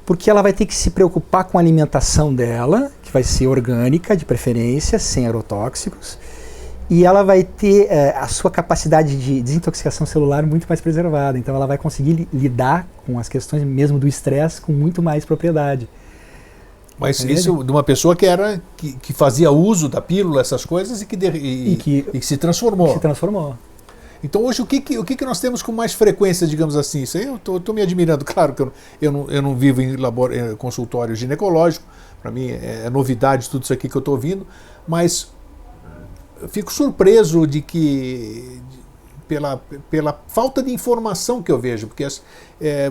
[SPEAKER 2] porque ela vai ter que se preocupar com a alimentação dela, que vai ser orgânica, de preferência, sem agrotóxicos, e ela vai ter a sua capacidade de desintoxicação celular muito mais preservada. Então ela vai conseguir lidar com as questões mesmo do estresse com muito mais propriedade.
[SPEAKER 1] Mas isso de uma pessoa que fazia uso da pílula, essas coisas, e que se transformou.
[SPEAKER 2] Se transformou.
[SPEAKER 1] Então hoje o que nós temos com mais frequência, digamos assim? Isso aí eu estou me admirando. Claro que eu não vivo em consultório ginecológico, para mim é novidade tudo isso aqui que eu estou ouvindo, mas eu fico surpreso de que pela falta de informação que eu vejo, porque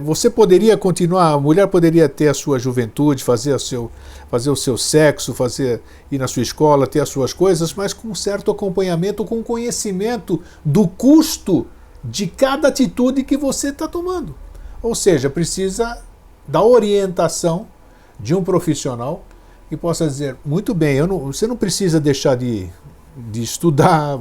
[SPEAKER 1] você poderia continuar, a mulher poderia ter a sua juventude, fazer o seu sexo, ir na sua escola, ter as suas coisas, mas com um certo acompanhamento, com conhecimento do custo de cada atitude que você está tomando. Ou seja, precisa da orientação de um profissional que possa dizer, muito bem, você não precisa deixar de estudar,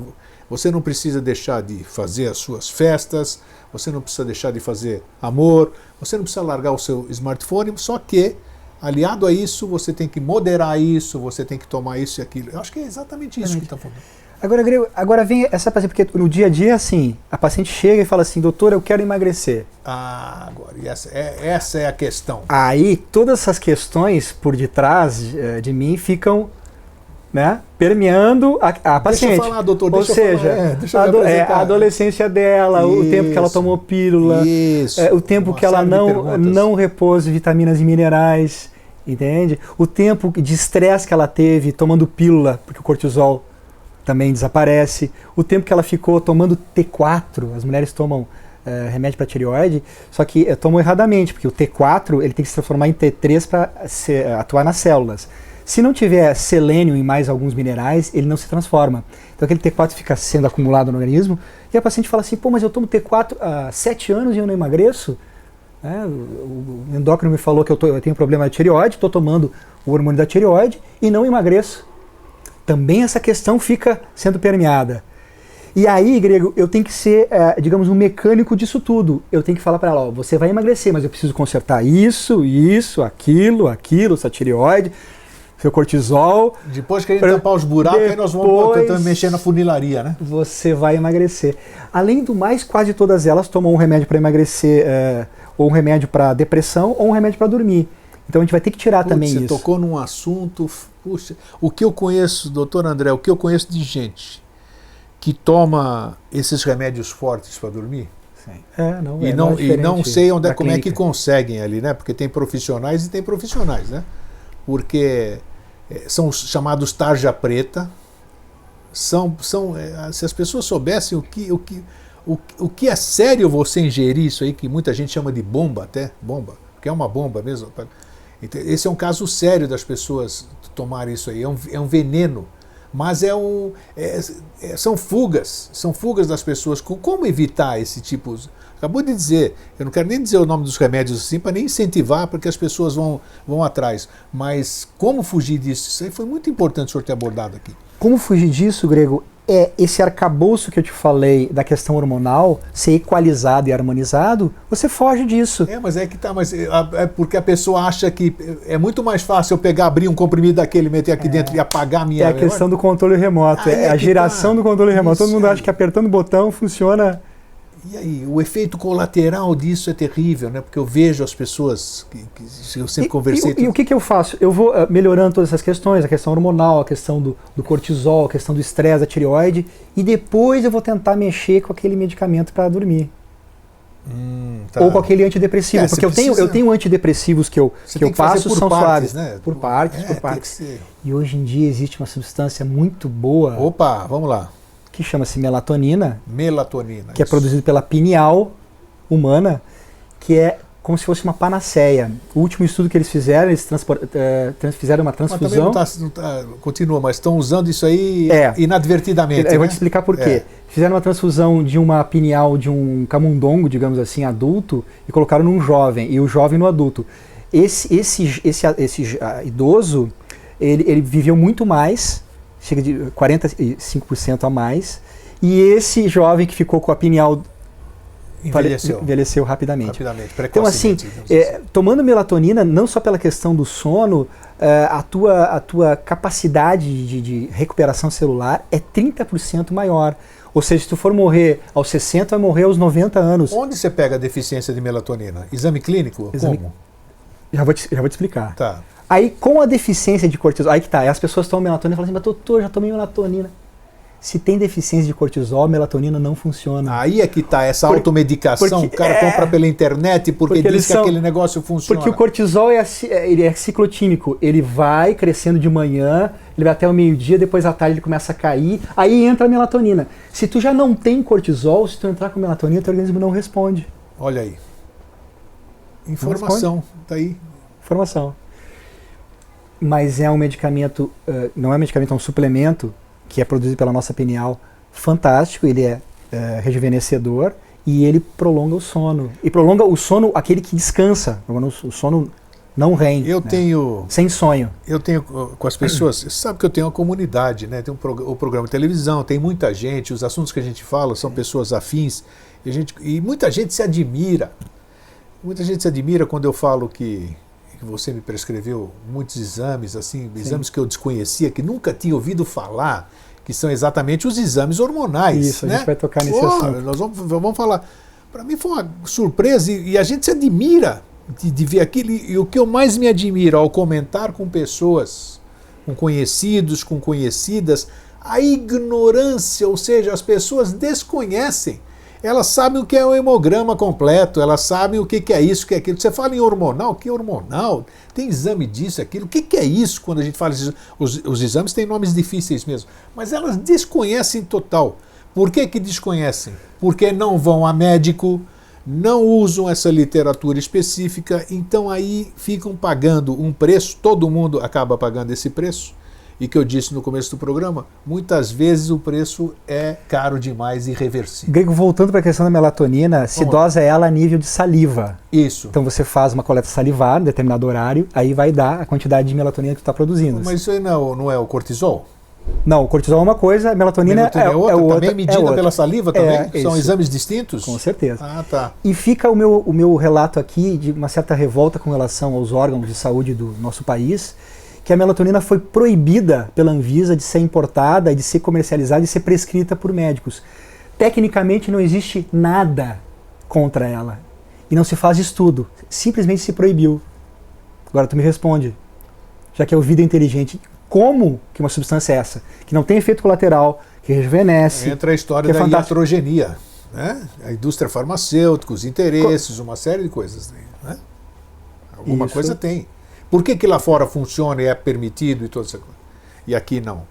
[SPEAKER 1] você não precisa deixar de fazer as suas festas, você não precisa deixar de fazer amor, você não precisa largar o seu smartphone, só que, aliado a isso, você tem que moderar isso, você tem que tomar isso e aquilo. Eu acho que é exatamente isso que está falando.
[SPEAKER 2] Agora vem essa paciente, porque no dia a dia, assim, a paciente chega e fala assim, doutor, eu quero emagrecer.
[SPEAKER 1] Agora, e essa é a questão.
[SPEAKER 2] Aí, todas essas questões por detrás de mim ficam... né, permeando a paciente.
[SPEAKER 1] Deixa eu falar, doutor.
[SPEAKER 2] Ou seja, a adolescência dela, o tempo que ela tomou pílula, o tempo que ela não repôs vitaminas e minerais, entende? O tempo de estresse que ela teve tomando pílula, porque o cortisol também desaparece. O tempo que ela ficou tomando T4, as mulheres tomam remédio para tireoide, só que tomam erradamente, porque o T4 ele tem que se transformar em T3 para atuar nas células. Se não tiver selênio e mais alguns minerais, ele não se transforma. Então aquele T4 fica sendo acumulado no organismo e a paciente fala assim, pô, mas eu tomo T4 há 7 anos e eu não emagreço? O endócrino me falou que eu tenho problema de tireoide, estou tomando o hormônio da tireoide e não emagreço. Também essa questão fica sendo permeada. E aí, Grego, eu tenho que ser, digamos, um mecânico disso tudo. Eu tenho que falar para ela, você vai emagrecer, mas eu preciso consertar isso, aquilo, essa tireoide, seu cortisol.
[SPEAKER 1] Depois que a gente tampar os buracos, aí nós vamos tentando mexer na funilaria, né?
[SPEAKER 2] Você vai emagrecer. Além do mais, quase todas elas tomam um remédio para emagrecer, ou um remédio para depressão, ou um remédio para dormir. Então a gente vai ter que tirar também isso. Você
[SPEAKER 1] tocou num assunto, puxa, o que eu conheço, doutor André, o que eu conheço de gente que toma esses remédios fortes para dormir,
[SPEAKER 2] sim.
[SPEAKER 1] E não sei como é que conseguem ali, né? Porque tem profissionais e tem profissionais, né? Porque são chamados tarja preta, se as pessoas soubessem o que é sério você ingerir isso aí, que muita gente chama de bomba, porque é uma bomba mesmo. Esse é um caso sério das pessoas tomarem isso aí, é um veneno, mas são fugas das pessoas. Como evitar esse tipo? Acabou de dizer, eu não quero nem dizer o nome dos remédios assim, para nem incentivar, porque as pessoas vão atrás. Mas como fugir disso? Isso aí foi muito importante o senhor ter abordado aqui.
[SPEAKER 2] Como fugir disso, Grego? É esse arcabouço que eu te falei da questão hormonal ser equalizado e harmonizado, você foge disso.
[SPEAKER 1] Mas é que tá, é porque a pessoa acha que é muito mais fácil eu abrir um comprimido daquele, meter aqui dentro e apagar a minha...
[SPEAKER 2] É a questão do controle remoto, a geração do controle remoto. Todo mundo acha que apertando o botão funciona...
[SPEAKER 1] E aí, o efeito colateral disso é terrível, né? Porque eu vejo as pessoas que eu sempre conversei...
[SPEAKER 2] E o que eu faço? Eu vou melhorando todas essas questões, a questão hormonal, a questão do cortisol, a questão do estresse, da tireoide, e depois eu vou tentar mexer com aquele medicamento para dormir.
[SPEAKER 1] Tá.
[SPEAKER 2] Ou com aquele antidepressivo, porque eu tenho antidepressivos que eu passo, são suaves.
[SPEAKER 1] Né?
[SPEAKER 2] Por partes. E hoje em dia existe uma substância muito boa...
[SPEAKER 1] Opa, vamos lá.
[SPEAKER 2] Que chama-se melatonina.
[SPEAKER 1] Melatonina.
[SPEAKER 2] Que é produzido pela pineal humana, que é como se fosse uma panaceia. O último estudo que eles fizeram, fizeram uma transfusão...
[SPEAKER 1] Mas continua, mas estão usando isso aí inadvertidamente.
[SPEAKER 2] Eu vou te explicar por quê. Fizeram uma transfusão de uma pineal de um camundongo, digamos assim, adulto, e colocaram num jovem, e o jovem no adulto. Esse idoso, ele viveu muito mais, chega de 45% a mais, e esse jovem que ficou com a pineal envelheceu rapidamente.
[SPEAKER 1] Rapidamente,
[SPEAKER 2] Então, assim,
[SPEAKER 1] precocemente.
[SPEAKER 2] tomando melatonina, não só pela questão do sono, a tua capacidade de recuperação celular é 30% maior. Ou seja, se tu for morrer aos 60, vai morrer aos 90 anos.
[SPEAKER 1] Onde você pega a deficiência de melatonina? Exame clínico? Como?
[SPEAKER 2] Já vou te explicar.
[SPEAKER 1] Tá.
[SPEAKER 2] Aí, com a deficiência de cortisol, aí que tá, aí as pessoas tomam melatonina e falam assim, mas doutor, já tomei melatonina. Se tem deficiência de cortisol, a melatonina não funciona.
[SPEAKER 1] Aí é que está essa automedicação, o cara compra pela internet porque diz que aquele negócio funciona.
[SPEAKER 2] Porque o cortisol ele é ciclotímico, ele vai crescendo de manhã, ele vai até o meio-dia, depois à tarde ele começa a cair, aí entra a melatonina. Se tu já não tem cortisol, se tu entrar com melatonina, teu organismo não responde.
[SPEAKER 1] Olha aí. Informação, tá aí.
[SPEAKER 2] Informação. Mas é um medicamento, não é um medicamento, é um suplemento, que é produzido pela nossa pineal, fantástico, ele é rejuvenescedor e ele prolonga o sono. E prolonga o sono aquele que descansa, o sono não REM. Sem sonho.
[SPEAKER 1] Eu tenho com as pessoas, você sabe que eu tenho uma comunidade, né? Tem o programa de televisão, tem muita gente, os assuntos que a gente fala são pessoas afins, e muita gente se admira. Muita gente se admira quando eu falo que você me prescreveu muitos exames, assim, exames que eu desconhecia, que nunca tinha ouvido falar, que são exatamente os exames hormonais.
[SPEAKER 2] Isso,
[SPEAKER 1] né?
[SPEAKER 2] A gente vai tocar nesse assunto.
[SPEAKER 1] Nós vamos falar. Para mim foi uma surpresa e a gente se admira de ver aquilo. E o que eu mais me admiro ao comentar com pessoas, com conhecidos, com conhecidas, a ignorância, ou seja, as pessoas desconhecem. Elas sabem o que é um hemograma completo, elas sabem o que é isso, o que é aquilo. Você fala em hormonal, o que é hormonal? Tem exame disso, aquilo. O que é isso quando a gente fala isso? Os exames têm nomes difíceis mesmo. Mas elas desconhecem total. Por que desconhecem? Porque não vão a médico, não usam essa literatura específica, então aí ficam pagando um preço, todo mundo acaba pagando esse preço. E que eu disse no começo do programa, muitas vezes o preço é caro demais e irreversível.
[SPEAKER 2] Grego, voltando para a questão da melatonina, se dosa ela a nível de saliva.
[SPEAKER 1] Isso.
[SPEAKER 2] Então você faz uma coleta salivar em determinado horário, aí vai dar a quantidade de melatonina que tu está produzindo.
[SPEAKER 1] Mas isso aí não é o cortisol?
[SPEAKER 2] Não, o cortisol é uma coisa, a melatonina é outra.
[SPEAKER 1] Também medida pela saliva também? São
[SPEAKER 2] isso.
[SPEAKER 1] Exames distintos?
[SPEAKER 2] Com certeza.
[SPEAKER 1] Ah, tá.
[SPEAKER 2] E fica o meu relato aqui de uma certa revolta com relação aos órgãos de saúde do nosso país, que a melatonina foi proibida pela Anvisa de ser importada, de ser comercializada, de ser prescrita por médicos. Tecnicamente não existe nada contra ela. E não se faz estudo. Simplesmente se proibiu. Agora tu me responde, já que é o vida inteligente, como que uma substância é essa? Que não tem efeito colateral, que rejuvenesce.
[SPEAKER 1] Entra a história da iatrogenia, né? A indústria farmacêutica, os interesses, uma série de coisas. Né? Alguma coisa tem. Por que lá fora funciona e é permitido e toda essa coisa? E aqui não?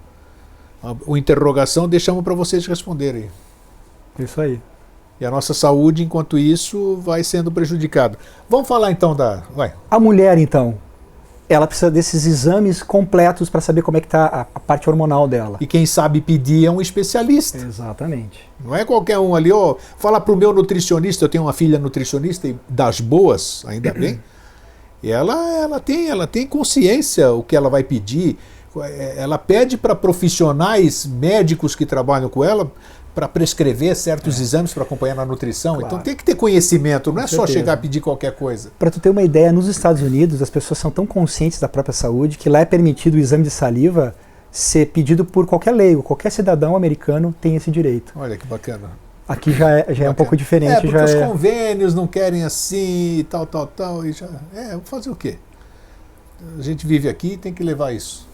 [SPEAKER 1] A interrogação deixamos para vocês responderem.
[SPEAKER 2] Isso aí.
[SPEAKER 1] E a nossa saúde, enquanto isso, vai sendo prejudicada. Vamos falar então da...
[SPEAKER 2] A mulher, então, ela precisa desses exames completos para saber como é que está a parte hormonal dela.
[SPEAKER 1] E quem sabe pedir é um especialista.
[SPEAKER 2] Exatamente.
[SPEAKER 1] Não é qualquer um ali, fala para o meu nutricionista, eu tenho uma filha nutricionista e das boas, ainda bem. E ela tem consciência o que ela vai pedir. Ela pede para profissionais médicos que trabalham com ela para prescrever certos exames para acompanhar na nutrição. Claro. Então tem que ter conhecimento, não é só chegar a pedir qualquer coisa.
[SPEAKER 2] Para tu ter uma ideia, nos Estados Unidos as pessoas são tão conscientes da própria saúde que lá é permitido o exame de saliva ser pedido por qualquer leigo, qualquer cidadão americano tem esse direito.
[SPEAKER 1] Olha que bacana.
[SPEAKER 2] Aqui já é um pouco diferente.
[SPEAKER 1] Porque os convênios não querem assim, e tal, e já... vou fazer o quê? A gente vive aqui e tem que levar isso.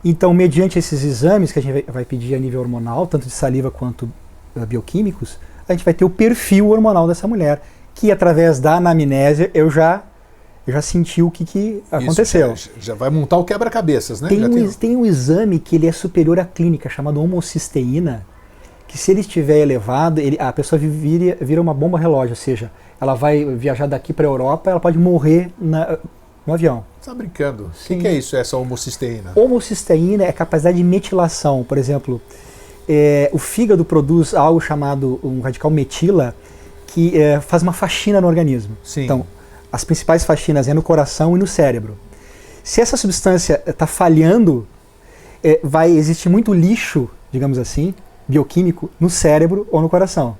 [SPEAKER 2] Então, mediante esses exames que a gente vai pedir a nível hormonal, tanto de saliva quanto bioquímicos, a gente vai ter o perfil hormonal dessa mulher, que através da anamnésia eu já senti o que aconteceu.
[SPEAKER 1] Isso, já vai montar o quebra-cabeças, né?
[SPEAKER 2] Tem um exame que ele é superior à clínica, chamado homocisteína, que se ele estiver elevado, a pessoa vira uma bomba relógio, ou seja, ela vai viajar daqui para a Europa, ela pode morrer no avião.
[SPEAKER 1] Você está brincando? O que é isso, essa homocisteína?
[SPEAKER 2] Homocisteína é a capacidade de metilação. Por exemplo, o fígado produz algo chamado um radical metila, que faz uma faxina no organismo.
[SPEAKER 1] Sim.
[SPEAKER 2] Então, as principais faxinas é no coração e no cérebro. Se essa substância está falhando, vai existir muito lixo, digamos assim, bioquímico, no cérebro ou no coração.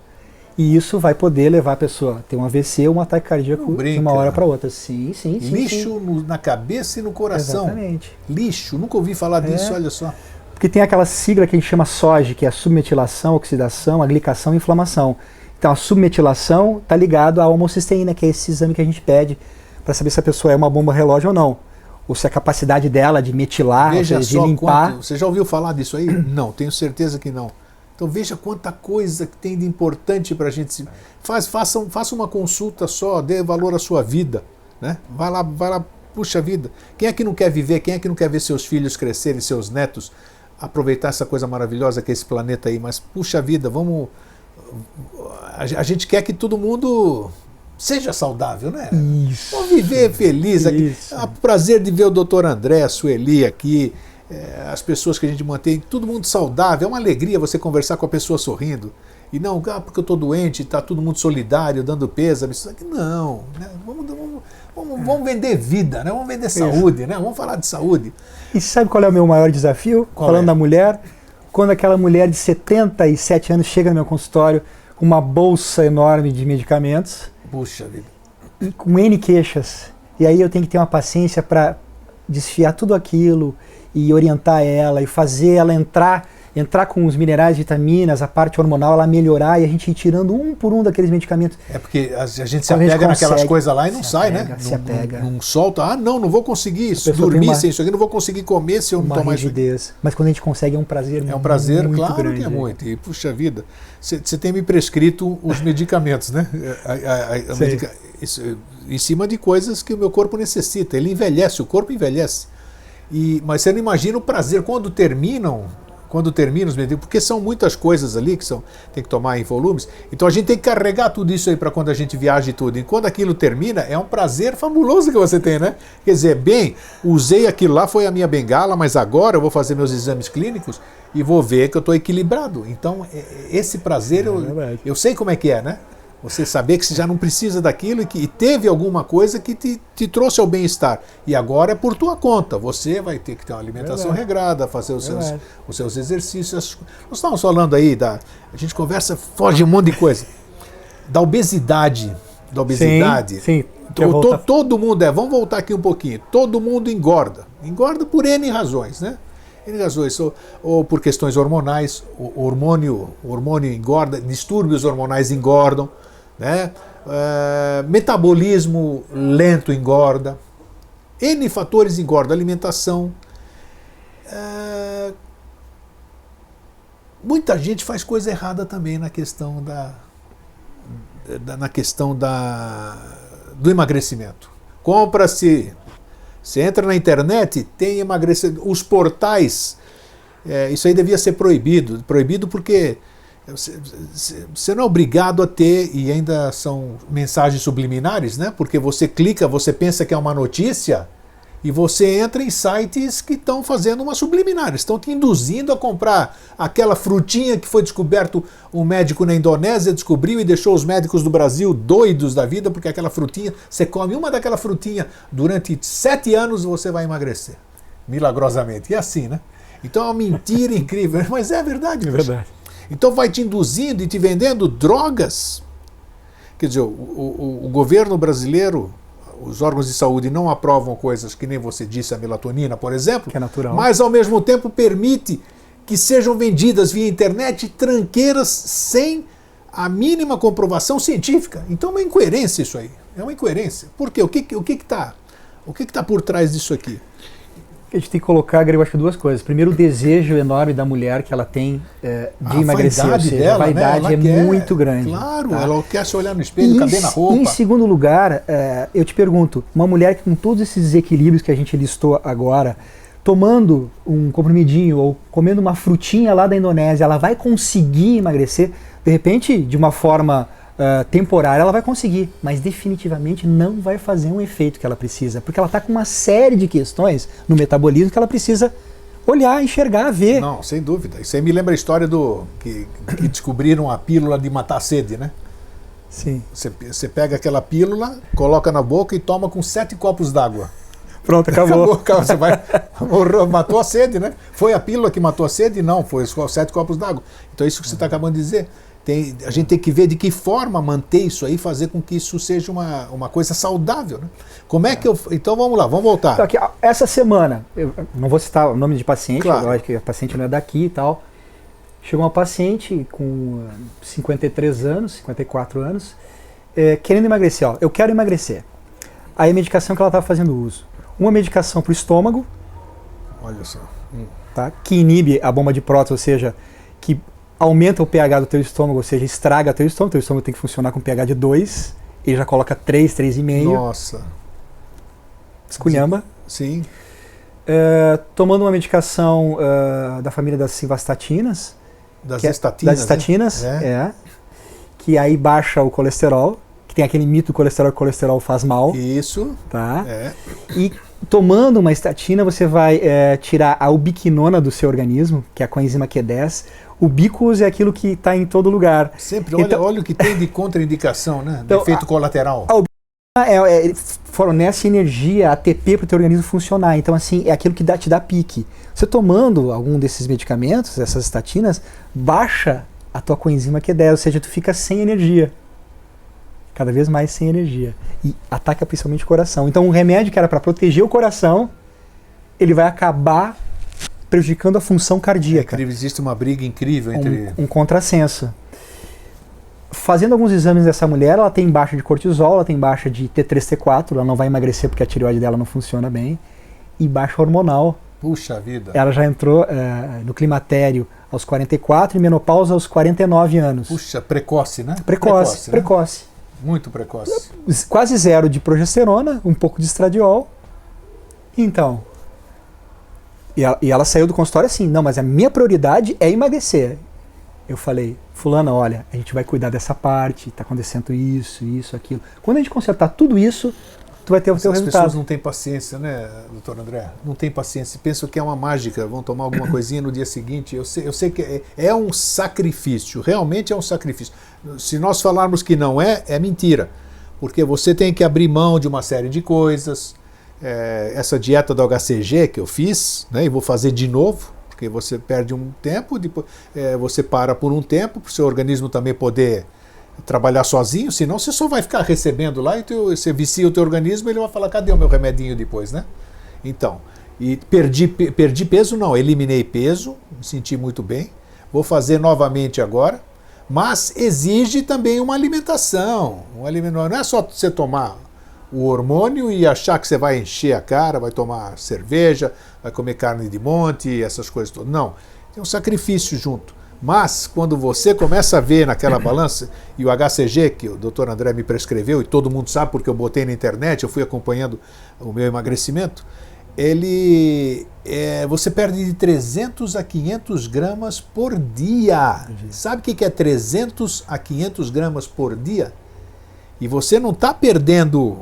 [SPEAKER 2] E isso vai poder levar a pessoa a ter um AVC ou um ataque cardíaco de uma hora para outra. Sim.
[SPEAKER 1] Lixo na cabeça e no coração.
[SPEAKER 2] Exatamente.
[SPEAKER 1] Lixo, nunca ouvi falar disso, olha só.
[SPEAKER 2] Porque tem aquela sigla que a gente chama SOGE, que é a submetilação, oxidação, aglicação e inflamação. Então a submetilação está ligado à homocisteína, que é esse exame que a gente pede para saber se a pessoa é uma bomba relógio ou não. Ou se a capacidade dela de metilar,
[SPEAKER 1] veja
[SPEAKER 2] ou seja, de limpar...
[SPEAKER 1] Você já ouviu falar disso aí? Não, tenho certeza que não. Então veja quanta coisa que tem de importante para a gente... Faça uma consulta só, dê valor à sua vida. Né? Vai lá, puxa vida. Quem é que não quer viver? Quem é que não quer ver seus filhos crescerem, seus netos, aproveitar essa coisa maravilhosa que é esse planeta aí? Mas puxa vida, vamos... A gente quer que todo mundo seja saudável, né?
[SPEAKER 2] Isso.
[SPEAKER 1] Vamos viver feliz aqui. É um prazer de ver o Dr. André, a Sueli aqui, as pessoas que a gente mantém, todo mundo saudável. É uma alegria você conversar com a pessoa sorrindo. E não, porque eu estou doente, está todo mundo solidário, dando pêsame. Não, né? Vamos vender vida, né? Vamos vender saúde, né? Vamos falar de saúde.
[SPEAKER 2] E sabe qual é o meu maior desafio? Falando da mulher, quando aquela mulher de 77 anos chega no meu consultório com uma bolsa enorme de medicamentos,
[SPEAKER 1] puxa vida,
[SPEAKER 2] e com N queixas, e aí eu tenho que ter uma paciência para desfiar tudo aquilo e orientar ela e fazer ela entrar com os minerais, vitaminas, a parte hormonal, ela melhorar e a gente ir tirando um por um daqueles medicamentos.
[SPEAKER 1] É porque a gente se apega naquelas coisas lá e não sai, né?
[SPEAKER 2] Se apega.
[SPEAKER 1] Não solta. Não vou conseguir dormir sem isso aqui, não vou conseguir comer se eu não tomar isso aqui.
[SPEAKER 2] Mas quando a gente consegue é um prazer muito grande.
[SPEAKER 1] É um prazer, claro que é muito. E puxa vida, você tem me prescrito os medicamentos, né? Em cima de coisas que o meu corpo necessita. Ele envelhece, o corpo envelhece. Mas você não imagina o prazer quando terminam os medicamentos, porque são muitas coisas ali que tem que tomar em volumes, então a gente tem que carregar tudo isso aí para quando a gente viaja e tudo. E quando aquilo termina, é um prazer fabuloso que você tem, né? Quer dizer, usei aquilo lá, foi a minha bengala, mas agora eu vou fazer meus exames clínicos e vou ver que eu estou equilibrado. Então, esse prazer, eu sei como é que é, né? Você saber que você já não precisa daquilo e teve alguma coisa que te trouxe ao bem-estar. E agora é por tua conta. Você vai ter que ter uma alimentação regrada, fazer os seus exercícios. Nós estávamos falando aí A gente conversa, foge um monte de coisa. Da obesidade.
[SPEAKER 2] Sim.
[SPEAKER 1] Todo mundo vamos voltar aqui um pouquinho. Todo mundo engorda. Engorda por N razões, né? N razões. Ou por questões hormonais. O hormônio engorda, distúrbios hormonais engordam. Né? Metabolismo lento engorda, N fatores engordam, alimentação. Muita gente faz coisa errada também na questão do emagrecimento. Compra-se, você entra na internet, tem emagrecimento, os portais, isso aí devia ser proibido porque você não é obrigado a ter, e ainda são mensagens subliminares, né? Porque você clica, você pensa que é uma notícia e você entra em sites que estão fazendo uma subliminar, estão te induzindo a comprar aquela frutinha que foi descoberto, um médico na Indonésia descobriu e deixou os médicos do Brasil doidos da vida, porque aquela frutinha, você come uma daquela frutinha durante 7 anos você vai emagrecer, milagrosamente, e assim, né? Então é uma mentira incrível, mas é verdade.
[SPEAKER 2] É verdade.
[SPEAKER 1] Então vai te induzindo e te vendendo drogas. Quer dizer, o governo brasileiro, os órgãos de saúde não aprovam coisas que nem você disse, a melatonina, por exemplo,
[SPEAKER 2] que é natural,
[SPEAKER 1] mas ao mesmo tempo permite que sejam vendidas via internet tranqueiras sem a mínima comprovação científica. Então é uma incoerência isso aí. É uma incoerência. Por quê? O que está por trás disso aqui?
[SPEAKER 2] A gente tem que colocar, Grego, acho que 2 coisas. Primeiro, o desejo enorme da mulher que ela tem de emagrecer. A vaidade
[SPEAKER 1] né?
[SPEAKER 2] muito grande.
[SPEAKER 1] Claro, tá? Ela quer se olhar no espelho, caber na roupa.
[SPEAKER 2] Em segundo lugar, eu te pergunto, uma mulher que com todos esses desequilíbrios que a gente listou agora, tomando um comprimidinho ou comendo uma frutinha lá da Indonésia, ela vai conseguir emagrecer? De repente, de uma forma temporária, ela vai conseguir, mas definitivamente não vai fazer um efeito que ela precisa, porque ela está com uma série de questões no metabolismo que ela precisa olhar, enxergar, ver.
[SPEAKER 1] Não, sem dúvida. Isso aí me lembra a história que descobriram a pílula de matar a sede, né?
[SPEAKER 2] Sim.
[SPEAKER 1] Você pega aquela pílula, coloca na boca e toma com 7 copos d'água.
[SPEAKER 2] Pronto, acabou.
[SPEAKER 1] Você matou a sede, né? Foi a pílula que matou a sede? Não, foi os 7 copos d'água. Então é isso que você está acabando de dizer. A gente tem que ver de que forma manter isso aí, fazer com que isso seja uma coisa saudável. Né? Como é que eu... Então vamos lá, vamos voltar.
[SPEAKER 2] Então, aqui, essa semana, eu não vou citar o nome de paciente,
[SPEAKER 1] claro.
[SPEAKER 2] Lógico que a paciente não é daqui e tal. Chegou uma paciente com 53 anos, 54 anos, querendo emagrecer. Ó, eu quero emagrecer. Aí a medicação que ela estava fazendo uso. Uma medicação para o estômago,
[SPEAKER 1] olha só,
[SPEAKER 2] tá? Que inibe a bomba de prótons, ou seja, que aumenta o pH do teu estômago, ou seja, estraga teu estômago tem que funcionar com pH de 2, ele já coloca 3, 3,5.
[SPEAKER 1] Nossa.
[SPEAKER 2] Esculhamba.
[SPEAKER 1] Sim.
[SPEAKER 2] Tomando uma medicação da família das simvastatinas.
[SPEAKER 1] Das estatinas,
[SPEAKER 2] né? Que aí baixa o colesterol, que tem aquele mito do que o colesterol faz mal.
[SPEAKER 1] Isso.
[SPEAKER 2] Tá? E tomando uma estatina, você vai tirar a ubiquinona do seu organismo, que é a coenzima Q10. O bicus é aquilo que está em todo lugar.
[SPEAKER 1] Sempre, olha o que tem de contraindicação, né? De efeito colateral.
[SPEAKER 2] A ubiquinona fornece energia, ATP para o teu organismo funcionar. Então, assim, é aquilo que te dá pique. Você tomando algum desses medicamentos, essas estatinas, baixa a tua coenzima Q10, ou seja, tu fica sem energia. Cada vez mais sem energia. E ataca principalmente o coração. Então, um remédio que era para proteger o coração, ele vai acabar prejudicando a função cardíaca.
[SPEAKER 1] Existe uma briga incrível entre...
[SPEAKER 2] Um contrassenso. Fazendo alguns exames dessa mulher, ela tem baixa de cortisol, ela tem baixa de T3, T4, ela não vai emagrecer porque a tireoide dela não funciona bem, e baixa hormonal.
[SPEAKER 1] Puxa vida.
[SPEAKER 2] Ela já entrou no climatério aos 44 e menopausa aos 49 anos.
[SPEAKER 1] Puxa, precoce, né?
[SPEAKER 2] Precoce.
[SPEAKER 1] Né? Muito precoce.
[SPEAKER 2] Quase zero de progesterona, um pouco de estradiol. Então, e ela saiu do consultório assim, não, mas a minha prioridade é emagrecer. Eu falei, fulana, olha, a gente vai cuidar dessa parte, tá acontecendo isso, aquilo. Quando a gente consertar tudo isso, tu vai ter o teu resultado.
[SPEAKER 1] As pessoas não têm paciência, né, doutor André? Não tem paciência. Pensam que é uma mágica, vão tomar alguma coisinha no dia seguinte. Eu sei que é um sacrifício, realmente é um sacrifício. Se nós falarmos que não é mentira. Porque você tem que abrir mão de uma série de coisas. Essa dieta do HCG que eu fiz, né, e vou fazer de novo, porque você perde um tempo, depois você para por um tempo, para o seu organismo também poder trabalhar sozinho, senão você só vai ficar recebendo lá e você vicia o teu organismo e ele vai falar, cadê o meu remedinho depois, né? Então, e perdi peso não, eliminei peso, me senti muito bem, vou fazer novamente agora, mas exige também uma alimentação, não é só você tomar o hormônio e achar que você vai encher a cara, vai tomar cerveja, vai comer carne de monte, essas coisas todas. Não, tem um sacrifício junto. Mas, quando você começa a ver naquela balança, e o HCG, que o Dr. André me prescreveu, e todo mundo sabe porque eu botei na internet, eu fui acompanhando o meu emagrecimento, você perde de 300 a 500 gramas por dia. Sabe o que é 300 a 500 gramas por dia? E você não está perdendo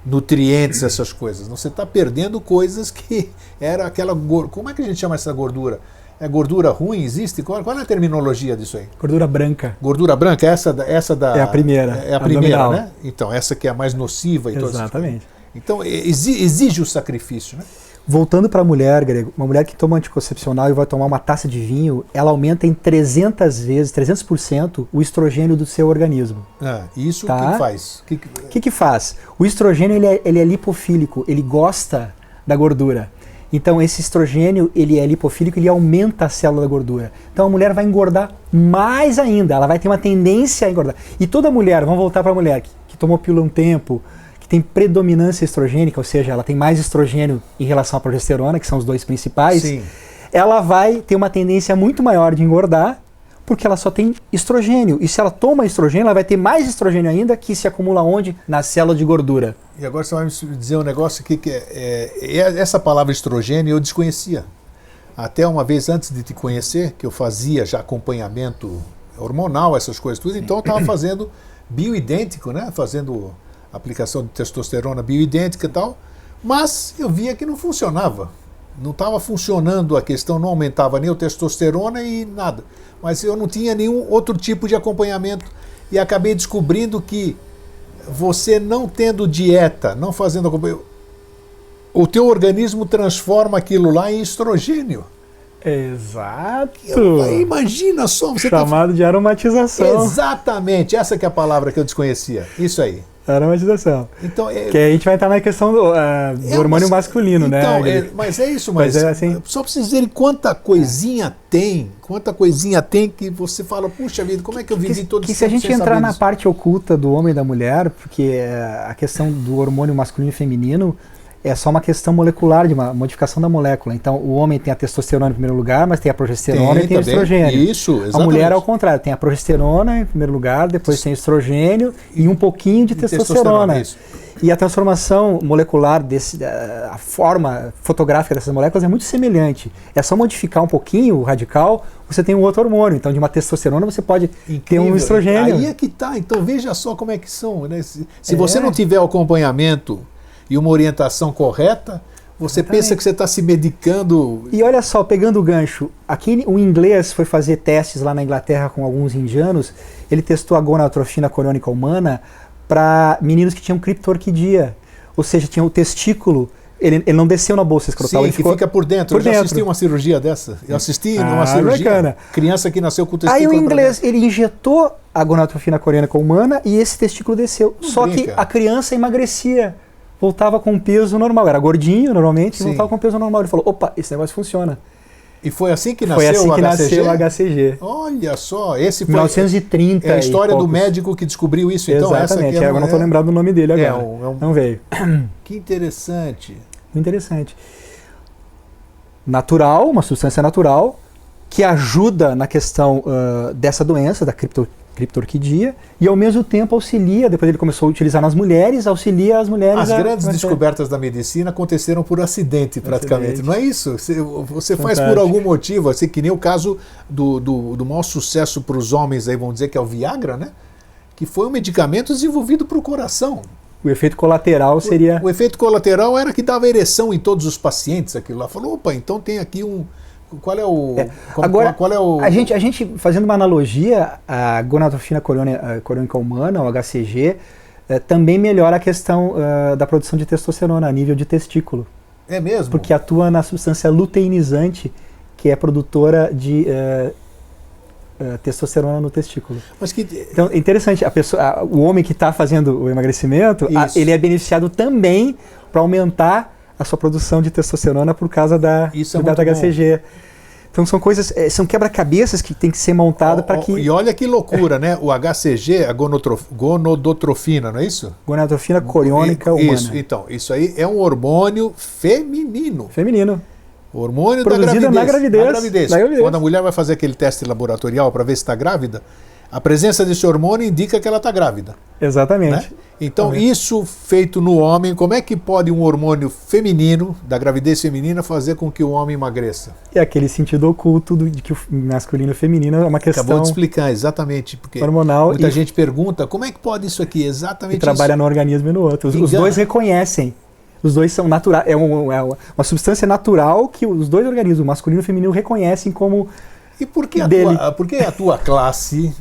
[SPEAKER 1] nutrientes, essas coisas. Você está perdendo coisas que era aquela... Como é que a gente chama essa gordura? É gordura ruim? Existe? Qual é a terminologia disso aí?
[SPEAKER 2] Gordura branca.
[SPEAKER 1] Gordura branca? Essa da...
[SPEAKER 2] É a primeira.
[SPEAKER 1] É a primeira, né? Então, essa que é a mais nociva.
[SPEAKER 2] Exatamente.
[SPEAKER 1] Então, exige o sacrifício, né?
[SPEAKER 2] Voltando para a mulher, Grego, uma mulher que toma anticoncepcional e vai tomar uma taça de vinho, ela aumenta em 300% o estrogênio do seu organismo.
[SPEAKER 1] Isso
[SPEAKER 2] tá?
[SPEAKER 1] O que faz?
[SPEAKER 2] O que faz? O estrogênio ele é lipofílico, ele gosta da gordura. Então esse estrogênio ele é lipofílico, ele aumenta a célula da gordura. Então a mulher vai engordar mais ainda, ela vai ter uma tendência a engordar. E toda mulher, vamos voltar para a mulher que tomou pílula um tempo, que tem predominância estrogênica, ou seja, ela tem mais estrogênio em relação à progesterona, que são os dois principais,
[SPEAKER 1] sim,
[SPEAKER 2] ela vai ter uma tendência muito maior de engordar, porque ela só tem estrogênio. E se ela toma estrogênio, ela vai ter mais estrogênio ainda, que se acumula onde? Na célula de gordura.
[SPEAKER 1] E agora você vai me dizer um negócio aqui que essa palavra estrogênio eu desconhecia. Até uma vez antes de te conhecer, que eu fazia já acompanhamento hormonal, essas coisas tudo, então eu estava fazendo bioidêntico, né? Fazendo aplicação de testosterona bioidêntica e tal, mas eu via que não funcionava. Não estava funcionando a questão, não aumentava nem o testosterona e nada. Mas eu não tinha nenhum outro tipo de acompanhamento e acabei descobrindo que você não tendo dieta, não fazendo acompanhamento, o teu organismo transforma aquilo lá em estrogênio.
[SPEAKER 2] Exato.
[SPEAKER 1] Imagina só, você
[SPEAKER 2] chamado de aromatização.
[SPEAKER 1] Exatamente, essa que é a palavra que eu desconhecia. Isso aí.
[SPEAKER 2] Aromatização.
[SPEAKER 1] Então,
[SPEAKER 2] que aí a gente vai estar na questão do hormônio masculino,
[SPEAKER 1] então,
[SPEAKER 2] né?
[SPEAKER 1] Mas é isso, mas
[SPEAKER 2] assim,
[SPEAKER 1] só para vocês dizerem quanta coisinha tem que você fala, puxa vida, como é que eu vivi todo esse tempo?
[SPEAKER 2] Se a gente entrar na parte oculta do homem e da mulher, porque a questão do hormônio masculino e feminino é só uma questão molecular, de uma modificação da molécula. Então, o homem tem a testosterona em primeiro lugar, mas tem a progesterona e tem o estrogênio.
[SPEAKER 1] Isso, exatamente.
[SPEAKER 2] A mulher, ao contrário, tem a progesterona em primeiro lugar, depois tem o estrogênio e um pouquinho de testosterona.
[SPEAKER 1] Isso.
[SPEAKER 2] E a transformação molecular, a forma fotográfica dessas moléculas é muito semelhante. É só modificar um pouquinho o radical, você tem um outro hormônio. Então, de uma testosterona, você pode ter um estrogênio.
[SPEAKER 1] Aí é que tá. Então, veja só como é que são. Né? Se você não tiver o acompanhamento e uma orientação correta, você pensa que você está se medicando.
[SPEAKER 2] E olha só, pegando o gancho, aqui um inglês foi fazer testes lá na Inglaterra com alguns indianos, ele testou a gonadotrofina coriônica humana para meninos que tinham criptorquidia, ou seja, tinha o testículo, ele não desceu na bolsa escrotal.
[SPEAKER 1] Sim,
[SPEAKER 2] ele ficou
[SPEAKER 1] fica por dentro. Eu já assisti uma cirurgia dessa. Eu assisti numa cirurgia. Bacana. Criança que nasceu com o testículo.
[SPEAKER 2] Aí o inglês, ele injetou a gonadotrofina coriônica humana e esse testículo desceu. Só que a criança emagrecia. Voltava com peso normal, era gordinho normalmente, e voltava com peso normal. Ele falou, opa, esse negócio funciona.
[SPEAKER 1] E foi assim que nasceu
[SPEAKER 2] o HCG?
[SPEAKER 1] Olha só, esse foi
[SPEAKER 2] 1930
[SPEAKER 1] é a história do médico que descobriu isso. Então,
[SPEAKER 2] exatamente, agora não estou lembrado do nome dele agora. Não veio.
[SPEAKER 1] Que interessante.
[SPEAKER 2] Interessante. Natural, uma substância natural, que ajuda na questão dessa doença, da criptorquidia, e ao mesmo tempo auxilia, depois ele começou a utilizar nas mulheres, auxilia as mulheres.
[SPEAKER 1] As grandes descobertas da medicina aconteceram por acidente, praticamente, não é isso? Você faz por algum motivo, assim, que nem o caso do maior sucesso para os homens, aí vamos dizer que é o Viagra, né? Que foi um medicamento desenvolvido para o coração.
[SPEAKER 2] O efeito colateral seria...
[SPEAKER 1] O efeito colateral era que dava ereção em todos os pacientes, aquilo lá. Falou, opa, então tem aqui um... Qual é o...
[SPEAKER 2] Agora,
[SPEAKER 1] qual é o...
[SPEAKER 2] a gente, fazendo uma analogia, a gonadotrofina coriônica humana, o HCG, também melhora a questão da produção de testosterona a nível de testículo.
[SPEAKER 1] É mesmo?
[SPEAKER 2] Porque atua na substância luteinizante, que é produtora de testosterona no testículo.
[SPEAKER 1] Mas que...
[SPEAKER 2] Então, é interessante, o homem que está fazendo o emagrecimento, ele é beneficiado também para aumentar a sua produção de testosterona por causa do beta-HCG. Então são coisas, são quebra-cabeças que tem que ser montada para que...
[SPEAKER 1] E olha que loucura, né? O HCG, a gonadotrofina, não é isso?
[SPEAKER 2] Gonadotrofina coriônica humana.
[SPEAKER 1] Isso, então, isso aí é um hormônio feminino.
[SPEAKER 2] Feminino.
[SPEAKER 1] Hormônio
[SPEAKER 2] produzido
[SPEAKER 1] da
[SPEAKER 2] gravidez.
[SPEAKER 1] Na gravidez. Quando a mulher vai fazer aquele teste laboratorial para ver se está grávida, a presença desse hormônio indica que ela está grávida.
[SPEAKER 2] Exatamente.
[SPEAKER 1] Né? Então, isso feito no homem, como é que pode um hormônio feminino, da gravidez feminina, fazer com que o homem emagreça?
[SPEAKER 2] É aquele sentido oculto de que o masculino e o feminino é uma questão...
[SPEAKER 1] Acabou de explicar, exatamente. Porque
[SPEAKER 2] hormonal.
[SPEAKER 1] Muita gente pergunta, como é que pode isso aqui? Exatamente isso.
[SPEAKER 2] Trabalha no organismo e no outro. Os dois reconhecem. Os dois são naturais. É uma substância natural que os dois organismos, o masculino e o feminino, reconhecem como...
[SPEAKER 1] E por que a tua classe,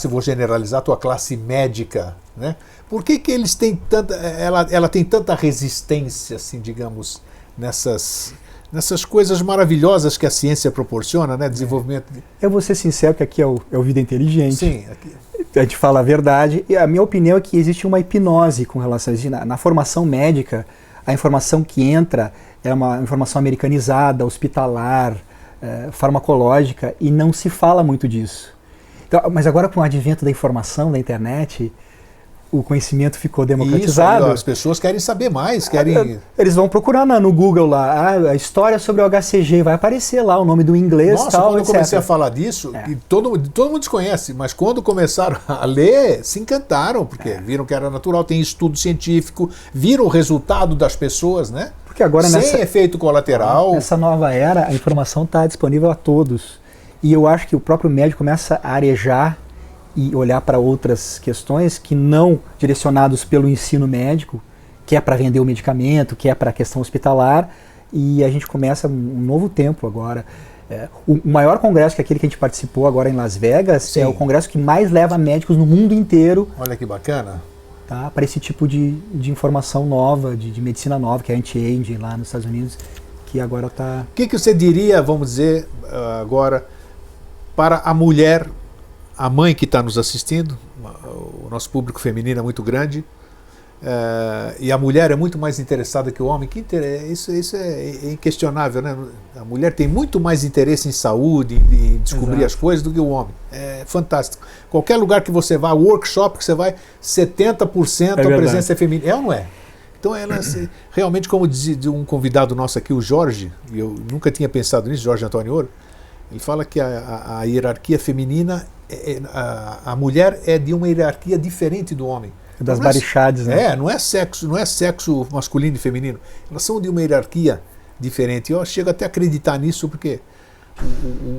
[SPEAKER 1] vou generalizar, a tua classe médica, né? Por que eles têm tanta, ela tem tanta resistência, assim, digamos, nessas coisas maravilhosas que a ciência proporciona, né? Desenvolvimento.
[SPEAKER 2] Eu vou ser sincero que aqui é o Vida Inteligente.
[SPEAKER 1] Sim. Aqui.
[SPEAKER 2] A gente fala a verdade. E a minha opinião é que existe uma hipnose com relação a isso. Na formação médica, a informação que entra é uma informação americanizada, hospitalar, farmacológica, e não se fala muito disso. Então, mas agora, com o advento da informação, da internet, o conhecimento ficou democratizado.
[SPEAKER 1] Isso, as pessoas querem saber mais, querem...
[SPEAKER 2] Eles vão procurar no Google lá, a história sobre o HCG, vai aparecer lá o nome do inglês,
[SPEAKER 1] Nossa,
[SPEAKER 2] tal,
[SPEAKER 1] quando eu
[SPEAKER 2] etc.
[SPEAKER 1] comecei a falar disso, e todo mundo desconhece, mas quando começaram a ler, se encantaram, porque viram que era natural, tem estudo científico, viram o resultado das pessoas, né?
[SPEAKER 2] Porque agora
[SPEAKER 1] sem efeito colateral.
[SPEAKER 2] Nessa nova era, a informação está disponível a todos. E eu acho que o próprio médico começa a arejar e olhar para outras questões que não direcionados pelo ensino médico, que é para vender o medicamento, que é para a questão hospitalar, e a gente começa um novo tempo agora. O maior congresso, que é aquele que a gente participou agora em Las Vegas,
[SPEAKER 1] Sim.
[SPEAKER 2] é o congresso que mais leva médicos no mundo inteiro.
[SPEAKER 1] Olha que bacana.
[SPEAKER 2] Tá, para esse tipo de informação nova, de medicina nova, que é anti-aging lá nos Estados Unidos, que agora está...
[SPEAKER 1] O que você diria, vamos dizer, agora, para a mulher, a mãe que está nos assistindo, o nosso público feminino é muito grande, e a mulher é muito mais interessada que o homem. Isso é inquestionável, né? A mulher tem muito mais interesse em saúde, em descobrir
[SPEAKER 2] Exato.
[SPEAKER 1] as coisas do que o homem. É fantástico. Qualquer lugar que você vá, workshop que você vai, 70% a presença é feminina. É ou não é? Então, ela realmente, como dizia um convidado nosso aqui, o Jorge, e eu nunca tinha pensado nisso, Jorge Antônio Ouro, ele fala que a hierarquia feminina, a mulher é de uma hierarquia diferente do homem.
[SPEAKER 2] Das Barixades, né?
[SPEAKER 1] Não é sexo masculino e feminino. Elas são de uma hierarquia diferente. Eu chego até a acreditar nisso, porque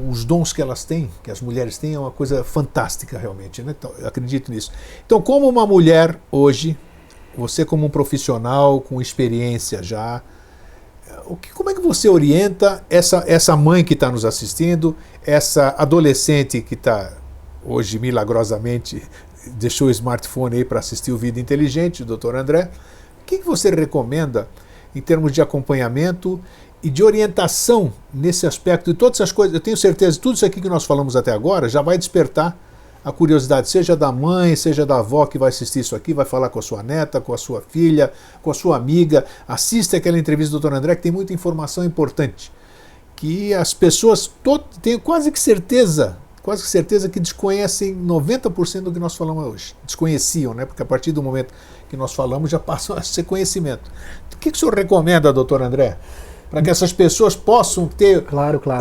[SPEAKER 1] os dons que elas têm, que as mulheres têm, é uma coisa fantástica realmente, né? Então, eu acredito nisso. Então, como uma mulher hoje, você como um profissional com experiência já, como é que você orienta essa mãe que está nos assistindo, essa adolescente que está hoje milagrosamente deixou o smartphone aí para assistir o Vida Inteligente, o Dr. André? O que você recomenda em termos de acompanhamento e de orientação nesse aspecto de todas essas coisas? Eu tenho certeza que tudo isso aqui que nós falamos até agora já vai despertar a curiosidade, seja da mãe, seja da avó que vai assistir isso aqui, vai falar com a sua neta, com a sua filha, com a sua amiga. Assista aquela entrevista do Dr. André, que tem muita informação importante, que as pessoas tenho quase que certeza que desconhecem 90% do que nós falamos hoje. Desconheciam, né? Porque a partir do momento que nós falamos já passam a ser conhecimento. O que o senhor recomenda, doutor André, para que essas pessoas possam ter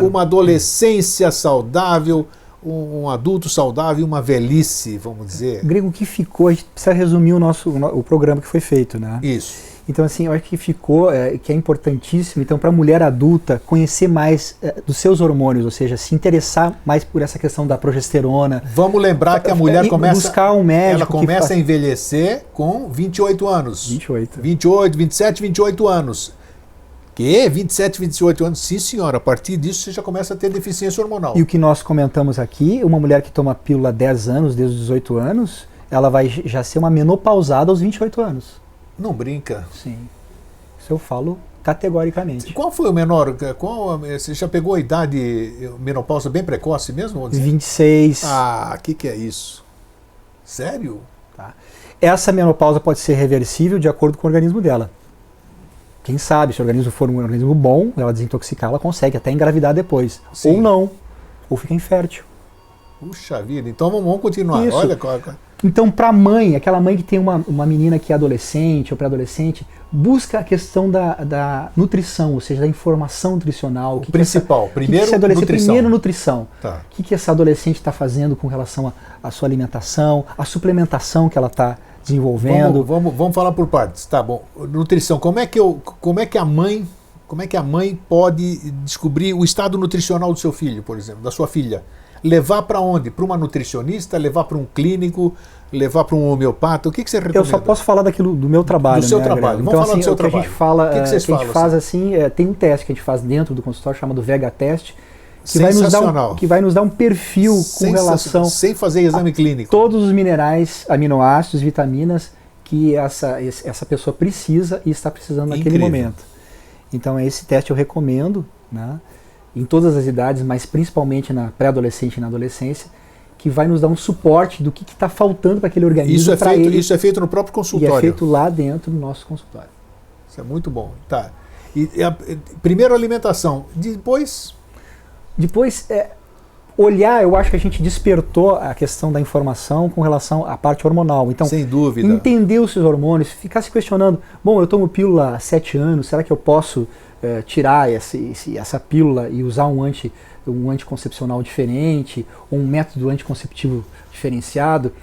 [SPEAKER 1] uma adolescência saudável, um adulto saudável e uma velhice, vamos dizer?
[SPEAKER 2] Grego, o que ficou, a gente precisa resumir o programa que foi feito, né?
[SPEAKER 1] Isso.
[SPEAKER 2] Então, assim, eu acho que ficou, que é importantíssimo, então, para a mulher adulta, conhecer mais dos seus hormônios, ou seja, se interessar mais por essa questão da progesterona.
[SPEAKER 1] Vamos lembrar que a mulher começa...
[SPEAKER 2] Buscar um médico.
[SPEAKER 1] Ela começa a envelhecer com 28 anos.
[SPEAKER 2] 28.
[SPEAKER 1] 28, 27, 28 anos. Que? 27, 28 anos? Sim, senhora. A partir disso, você já começa a ter deficiência hormonal.
[SPEAKER 2] E o que nós comentamos aqui, uma mulher que toma pílula há 10 anos, desde os 18 anos, ela vai já ser uma menopausada aos 28 anos.
[SPEAKER 1] Não brinca.
[SPEAKER 2] Sim. Isso eu falo categoricamente.
[SPEAKER 1] Qual foi o menor? Você já pegou a idade menopausa bem precoce mesmo? Vamos dizer?
[SPEAKER 2] 26.
[SPEAKER 1] Ah, o que é isso? Sério?
[SPEAKER 2] Tá. Essa menopausa pode ser reversível de acordo com o organismo dela. Quem sabe, se o organismo for um organismo bom, ela desintoxicar, ela consegue até engravidar depois.
[SPEAKER 1] Sim.
[SPEAKER 2] Ou não. Ou fica infértil.
[SPEAKER 1] Puxa vida. Então vamos continuar.
[SPEAKER 2] Isso.
[SPEAKER 1] Olha.
[SPEAKER 2] Então, para a mãe, aquela mãe que tem uma menina que é adolescente ou pré-adolescente, busca a questão da nutrição, ou seja, da informação nutricional.
[SPEAKER 1] O principal. Primeiro, nutrição.
[SPEAKER 2] Primeiro, nutrição.
[SPEAKER 1] Tá.
[SPEAKER 2] O que essa adolescente está fazendo com relação à sua alimentação, a suplementação que ela está desenvolvendo.
[SPEAKER 1] Vamos falar por partes. Tá bom. Nutrição. Como é que a mãe pode descobrir o estado nutricional do seu filho, por exemplo, da sua filha? Levar para onde? Para uma nutricionista? Levar para um clínico? Levar para um homeopata? O que você recomenda?
[SPEAKER 2] Eu só posso falar daquilo do meu trabalho.
[SPEAKER 1] Do seu trabalho.
[SPEAKER 2] Então,
[SPEAKER 1] Vamos falar do seu trabalho.
[SPEAKER 2] O que a gente fala,
[SPEAKER 1] o que vocês falam,
[SPEAKER 2] faz assim, tem um teste que a gente faz dentro do consultório chamado Vega Test, que vai nos dar um perfil com relação
[SPEAKER 1] sem fazer exame clínico.
[SPEAKER 2] Todos os minerais, aminoácidos, vitaminas que essa pessoa precisa e está precisando naquele momento. Então esse teste eu recomendo, né, em todas as idades, mas principalmente na pré-adolescente e na adolescência, que vai nos dar um suporte do que está faltando para aquele organismo.
[SPEAKER 1] Isso é feito no próprio consultório?
[SPEAKER 2] E é feito lá dentro do nosso consultório.
[SPEAKER 1] Isso é muito bom. Tá. Primeiro alimentação, Depois,
[SPEAKER 2] olhar, eu acho que a gente despertou a questão da informação com relação à parte hormonal. Então,
[SPEAKER 1] sem dúvida.
[SPEAKER 2] Entender os seus hormônios, ficar se questionando, bom, eu tomo pílula há 7 anos, será que eu posso tirar essa pílula e usar um anticoncepcional diferente, ou um método anticonceptivo diferenciado?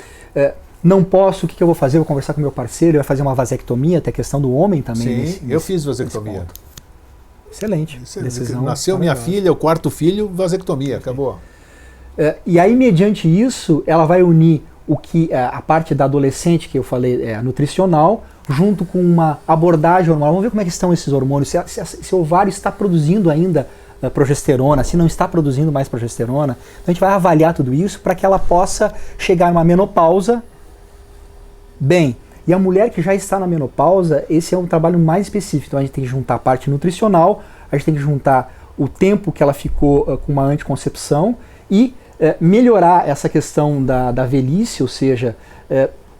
[SPEAKER 2] Não posso, o que eu vou fazer? Eu vou conversar com meu parceiro, eu vou fazer uma vasectomia, até a questão do homem também.
[SPEAKER 1] Sim, eu fiz vasectomia.
[SPEAKER 2] Excelente.
[SPEAKER 1] Decisão nasceu minha filha, o 4º filho, vasectomia, acabou.
[SPEAKER 2] E aí, mediante isso, ela vai unir a parte da adolescente, que eu falei, nutricional, junto com uma abordagem hormonal. Vamos ver como é que estão esses hormônios, se o ovário está produzindo ainda progesterona, se não está produzindo mais progesterona. Então a gente vai avaliar tudo isso para que ela possa chegar em uma menopausa bem. E a mulher que já está na menopausa, esse é um trabalho mais específico. Então a gente tem que juntar a parte nutricional a gente tem que juntar o tempo que ela ficou com uma anticoncepção e melhorar essa questão da velhice, ou seja,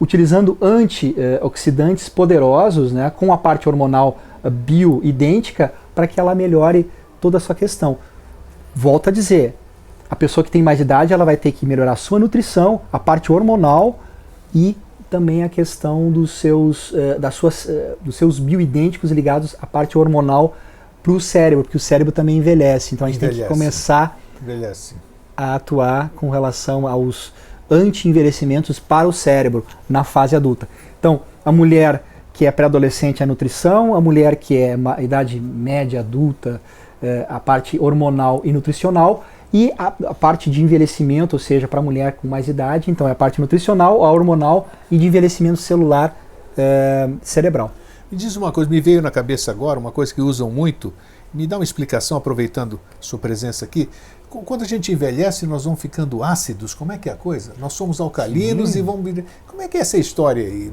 [SPEAKER 2] utilizando antioxidantes poderosos, né, com a parte hormonal bioidêntica, para que ela melhore toda a sua questão. Volto a dizer, a pessoa que tem mais idade, ela vai ter que melhorar a sua nutrição, a parte hormonal e também a questão dos seus bioidênticos ligados à parte hormonal para o cérebro, porque o cérebro também envelhece. Então a gente tem que começar a atuar com relação aos anti-envelhecimentos para o cérebro na fase adulta. Então, a mulher que é pré-adolescente, a nutrição, a mulher que é idade média, adulta, a parte hormonal e nutricional, e a parte de envelhecimento, ou seja, para a mulher com mais idade, então é a parte nutricional, a hormonal e de envelhecimento celular cerebral.
[SPEAKER 1] Me diz uma coisa, me veio na cabeça agora, uma coisa que usam muito, me dá uma explicação, aproveitando sua presença aqui. Quando a gente envelhece, nós vamos ficando ácidos, como é que é a coisa? Nós somos alcalinos. Sim. E vamos... Como é que é essa história aí?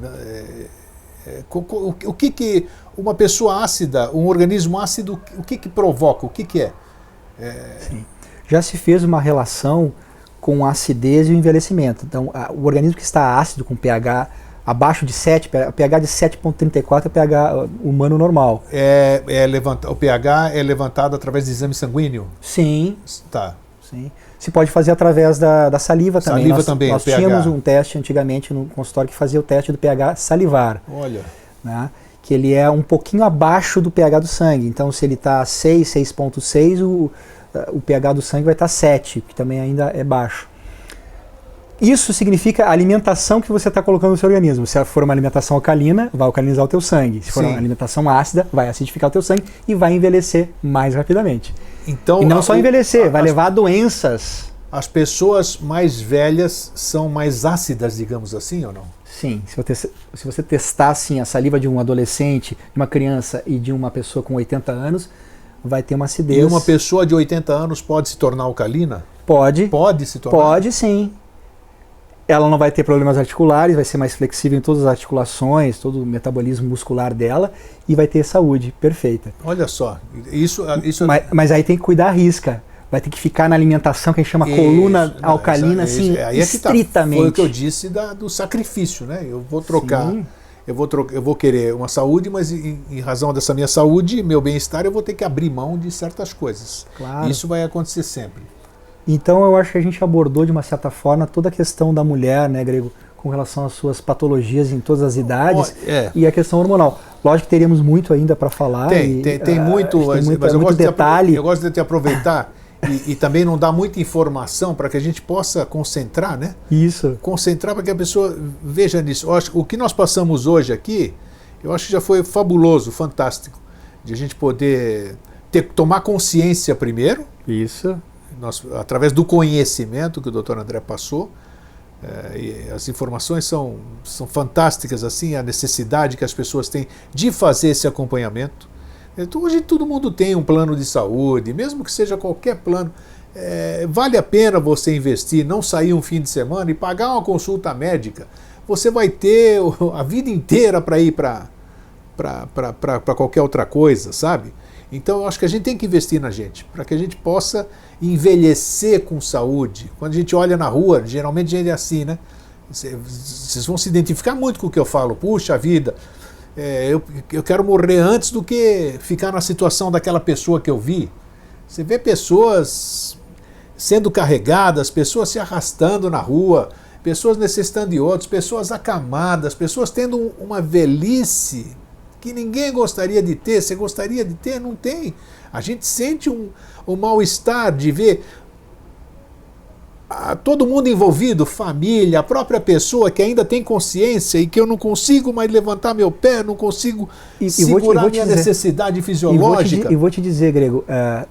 [SPEAKER 1] O que uma pessoa ácida, um organismo ácido, o que provoca? O que é?
[SPEAKER 2] Sim. Já se fez uma relação com a acidez e o envelhecimento. Então, o organismo que está ácido, com pH abaixo de 7, pH de 7,34 é pH humano normal.
[SPEAKER 1] O pH é levantado através de exame sanguíneo?
[SPEAKER 2] Sim.
[SPEAKER 1] Tá.
[SPEAKER 2] Sim. Se pode fazer através da saliva também.
[SPEAKER 1] Saliva também,
[SPEAKER 2] nós tínhamos um teste antigamente no consultório que fazia o teste do pH salivar.
[SPEAKER 1] Olha.
[SPEAKER 2] Né? Que ele é um pouquinho abaixo do pH do sangue. Então, se ele está 6,6, o pH do sangue vai estar 7, que também ainda é baixo. Isso significa a alimentação que você está colocando no seu organismo. Se for uma alimentação alcalina, vai alcalinizar o teu sangue. Se for uma alimentação ácida, vai acidificar o teu sangue e vai envelhecer mais rapidamente.
[SPEAKER 1] Então,
[SPEAKER 2] e não só envelhecer, vai levar a doenças.
[SPEAKER 1] As pessoas mais velhas são mais ácidas, digamos assim, ou não?
[SPEAKER 2] Sim. Se você testar assim, a saliva de um adolescente, de uma criança e de uma pessoa com 80 anos, vai ter uma acidez.
[SPEAKER 1] E uma pessoa de 80 anos pode se tornar alcalina?
[SPEAKER 2] Pode.
[SPEAKER 1] Pode se tornar?
[SPEAKER 2] Pode, sim. Ela não vai ter problemas articulares, vai ser mais flexível em todas as articulações, todo o metabolismo muscular dela e vai ter saúde perfeita.
[SPEAKER 1] Olha só, isso...
[SPEAKER 2] Mas aí tem que cuidar a risca. Vai ter que ficar na alimentação que a gente chama coluna alcalina, assim, estritamente.
[SPEAKER 1] Foi o que eu disse do sacrifício, né? Eu vou trocar... Eu vou querer uma saúde, mas em razão dessa minha saúde, meu bem-estar, eu vou ter que abrir mão de certas coisas.
[SPEAKER 2] Claro.
[SPEAKER 1] Isso vai acontecer sempre.
[SPEAKER 2] Então eu acho que a gente abordou de uma certa forma toda a questão da mulher, né, Grego, com relação às suas patologias em todas as idades e a questão hormonal. Lógico que teríamos muito ainda para falar.
[SPEAKER 1] Tem muito, mas eu gosto de te aproveitar e também não dar muita informação para que a gente possa concentrar, né?
[SPEAKER 2] Isso.
[SPEAKER 1] Concentrar para que a pessoa veja nisso. O que nós passamos hoje aqui, eu acho que já foi fabuloso, fantástico, de a gente poder tomar consciência primeiro.
[SPEAKER 2] Isso.
[SPEAKER 1] Através do conhecimento que o Dr. André passou, e as informações são fantásticas, assim, a necessidade que as pessoas têm de fazer esse acompanhamento. Então, hoje todo mundo tem um plano de saúde, mesmo que seja qualquer plano, vale a pena você investir, não sair um fim de semana e pagar uma consulta médica. Você vai ter a vida inteira para ir para qualquer outra coisa, sabe? Então, eu acho que a gente tem que investir na gente, para que a gente possa envelhecer com saúde. Quando a gente olha na rua, geralmente a gente é assim, né? Vocês vão se identificar muito com o que eu falo. Puxa vida, eu quero morrer antes do que ficar na situação daquela pessoa que eu vi. Você vê pessoas sendo carregadas, pessoas se arrastando na rua, pessoas necessitando de outros, pessoas acamadas, pessoas tendo uma velhice que ninguém gostaria de ter. Você gostaria de ter? Não tem. A gente sente um mal-estar de ver todo mundo envolvido, família, a própria pessoa que ainda tem consciência e que eu não consigo mais levantar meu pé, não consigo segurar minha necessidade fisiológica.
[SPEAKER 2] E vou te dizer, Grego,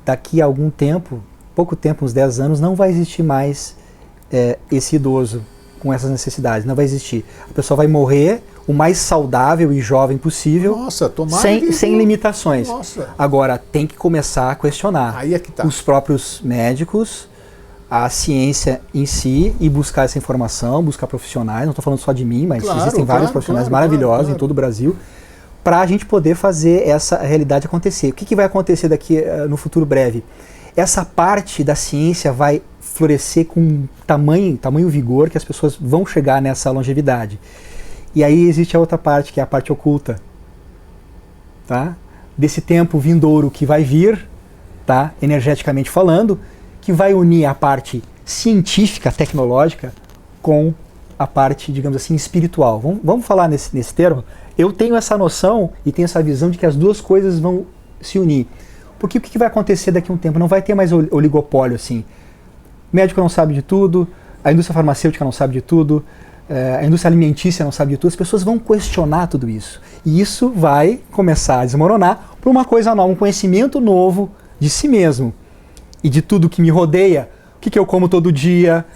[SPEAKER 2] daqui a algum tempo, pouco tempo, uns 10 anos, não vai existir mais esse idoso com essas necessidades, não vai existir. A pessoa vai morrer o mais saudável e jovem possível, sem limitações.
[SPEAKER 1] Nossa.
[SPEAKER 2] Agora, tem que começar a questionar
[SPEAKER 1] Aí é que tá.
[SPEAKER 2] Os próprios médicos, a ciência em si, e buscar essa informação, buscar profissionais, não estou falando só de mim, mas existem vários profissionais maravilhosos em todo o Brasil, para a gente poder fazer essa realidade acontecer. O que vai acontecer daqui no futuro breve? Essa parte da ciência vai florescer com tamanho vigor que as pessoas vão chegar nessa longevidade. E aí existe a outra parte, que é a parte oculta, tá? Desse tempo vindouro que vai vir, tá? Energeticamente falando, que vai unir a parte científica, tecnológica, com a parte, digamos assim, espiritual. Vamos falar nesse termo? Eu tenho essa noção e tenho essa visão de que as duas coisas vão se unir. Porque o que vai acontecer daqui a um tempo? Não vai ter mais oligopólio assim. O médico não sabe de tudo, a indústria farmacêutica não sabe de tudo, a indústria alimentícia não sabe de tudo. As pessoas vão questionar tudo isso. E isso vai começar a desmoronar por uma coisa nova, um conhecimento novo de si mesmo e de tudo que me rodeia. O que eu como todo dia,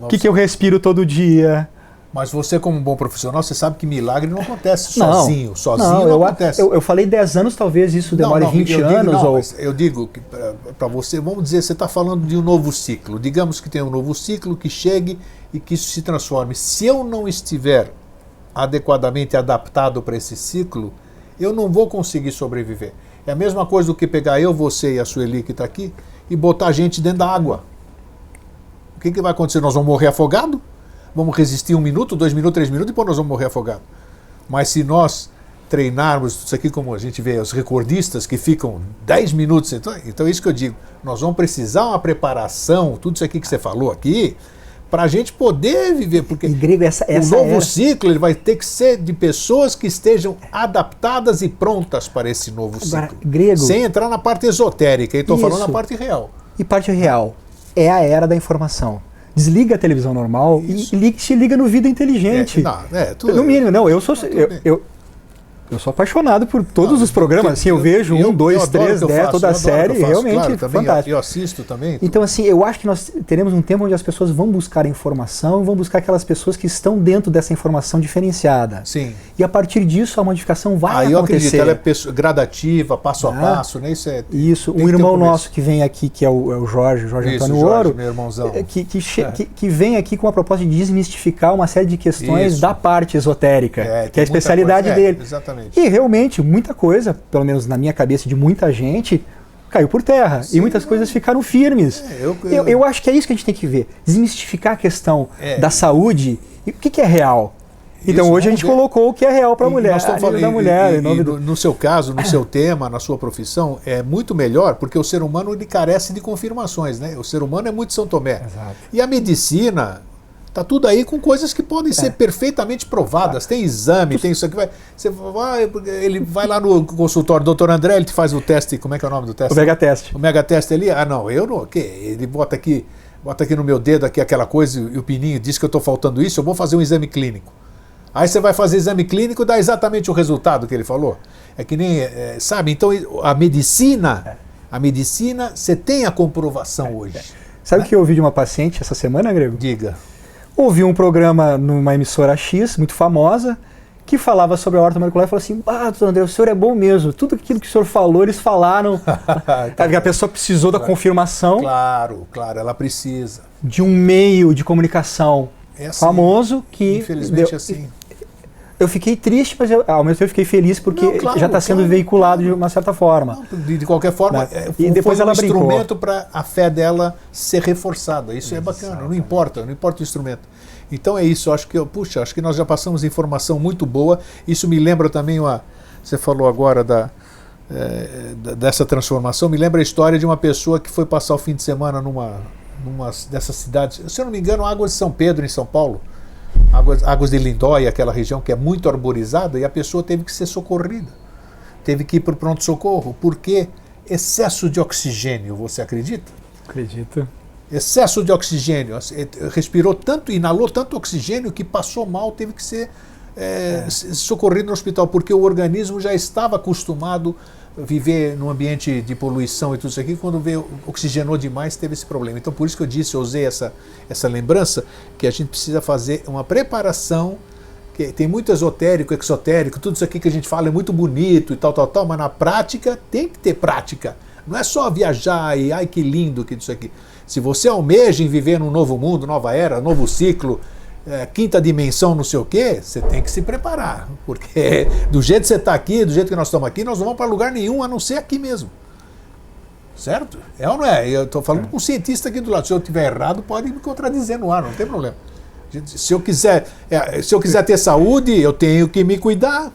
[SPEAKER 2] o que eu respiro todo dia.
[SPEAKER 1] Mas você, como um bom profissional, você sabe que milagre não acontece sozinho. Não acontece.
[SPEAKER 2] Eu falei 10 anos, talvez isso demore 20 anos.
[SPEAKER 1] Eu digo que para você, vamos dizer, você está falando de um novo ciclo. Digamos que tem um novo ciclo que chegue e que isso se transforme. Se eu não estiver adequadamente adaptado para esse ciclo, eu não vou conseguir sobreviver. É a mesma coisa do que pegar eu, você e a Sueli que está aqui e botar a gente dentro da água. O que vai acontecer? Nós vamos morrer afogados? Vamos resistir 1 minuto, 2 minutos, 3 minutos e depois nós vamos morrer afogados. Mas se nós treinarmos, isso aqui como a gente vê, os recordistas que ficam 10 minutos, então é isso que eu digo, nós vamos precisar uma preparação, tudo isso aqui que você falou aqui, para a gente poder viver, porque
[SPEAKER 2] Grego,
[SPEAKER 1] o novo ciclo ele vai ter que ser de pessoas que estejam adaptadas e prontas para esse novo ciclo.
[SPEAKER 2] Grego,
[SPEAKER 1] sem entrar na parte esotérica, e estou falando na parte real.
[SPEAKER 2] E parte real é a era da informação. Desliga a televisão normal e se liga no Vida Inteligente. No mínimo, não, eu sou apaixonado por todos os programas, assim, eu vejo 1, 2, 3, 10, toda a série, realmente fantástico.
[SPEAKER 1] Eu assisto também.
[SPEAKER 2] Então, assim, eu acho que nós teremos um tempo onde as pessoas vão buscar informação, vão buscar aquelas pessoas que estão dentro dessa informação diferenciada.
[SPEAKER 1] Sim.
[SPEAKER 2] E a partir disso a modificação vai acontecer.
[SPEAKER 1] Eu acredito, ela é gradativa, passo a passo, né?
[SPEAKER 2] Isso, um irmão nosso que vem aqui, que é o Jorge Antônio Ouro,
[SPEAKER 1] meu irmãozão.
[SPEAKER 2] Que vem aqui com a proposta de desmistificar uma série de questões da parte esotérica, que é a especialidade dele.
[SPEAKER 1] Exatamente.
[SPEAKER 2] E realmente, muita coisa, pelo menos na minha cabeça de muita gente, caiu por terra. Sim, e muitas coisas ficaram firmes. Eu acho que é isso que a gente tem que ver. Desmistificar a questão da saúde e o que é real. Então hoje a gente colocou o que é real para a mulher.
[SPEAKER 1] Nós estamos falando da mulher. No seu caso, no seu tema, na sua profissão, é muito melhor, porque o ser humano ele carece de confirmações, né? O ser humano é muito São Tomé.
[SPEAKER 2] Exato.
[SPEAKER 1] E a medicina está tudo aí com coisas que podem ser perfeitamente provadas. Tem exame, tem isso aqui. Ele vai lá no consultório do Dr. André, ele te faz o teste. Como é que é o nome do teste?
[SPEAKER 2] O Megateste.
[SPEAKER 1] O Megateste ali? Eu não. Ele bota aqui no meu dedo aqui aquela coisa e o pininho diz que eu estou faltando isso, eu vou fazer um exame clínico. Aí você vai fazer exame clínico e dá exatamente o resultado que ele falou. É que nem, sabe? Então a medicina, você tem a comprovação hoje.
[SPEAKER 2] Sabe o que eu ouvi de uma paciente essa semana, Grego?
[SPEAKER 1] Diga.
[SPEAKER 2] Ouvi um programa numa emissora X, muito famosa, que falava sobre a horta molecular e falou assim: doutor André, o senhor é bom mesmo. Tudo aquilo que o senhor falou, eles falaram. A pessoa precisou da confirmação.
[SPEAKER 1] Claro, ela precisa.
[SPEAKER 2] De um meio de comunicação famoso que...
[SPEAKER 1] Infelizmente assim.
[SPEAKER 2] Eu fiquei triste, mas ao mesmo tempo eu fiquei feliz porque já está sendo veiculado de uma certa forma.
[SPEAKER 1] De qualquer forma,
[SPEAKER 2] e depois ela brincou.
[SPEAKER 1] Instrumento para a fé dela ser reforçada. Isso é bacana, não importa o instrumento. Então é isso, acho que nós já passamos informação muito boa. Isso me lembra também, você falou agora dessa transformação, me lembra a história de uma pessoa que foi passar o fim de semana numa dessas cidades, se eu não me engano, Águas de São Pedro, em São Paulo. Águas de Lindóia, aquela região que é muito arborizada, e a pessoa teve que ser socorrida. Teve que ir para o pronto-socorro. Por quê? Excesso de oxigênio, você acredita?
[SPEAKER 2] Acredito.
[SPEAKER 1] Excesso de oxigênio. Respirou tanto, inalou tanto oxigênio que passou mal, teve que ser socorrido no hospital, porque o organismo já estava acostumado a viver num ambiente de poluição e tudo isso aqui. Quando oxigenou demais, teve esse problema. Então, por isso que eu usei essa lembrança, que a gente precisa fazer uma preparação, que tem muito esotérico, exotérico, tudo isso aqui que a gente fala é muito bonito e tal, mas na prática tem que ter prática. Não é só viajar e ai que lindo que isso aqui. Se você almeja em viver num novo mundo, nova era, novo ciclo, quinta dimensão, não sei o quê, você tem que se preparar. Porque do jeito que você está aqui, do jeito que nós estamos aqui, nós não vamos para lugar nenhum, a não ser aqui mesmo. Certo? É ou não é? Eu estou falando com um cientista aqui do lado. Se eu estiver errado, pode me contradizer no ar, não tem problema. Se eu quiser ter saúde, eu tenho que me cuidar.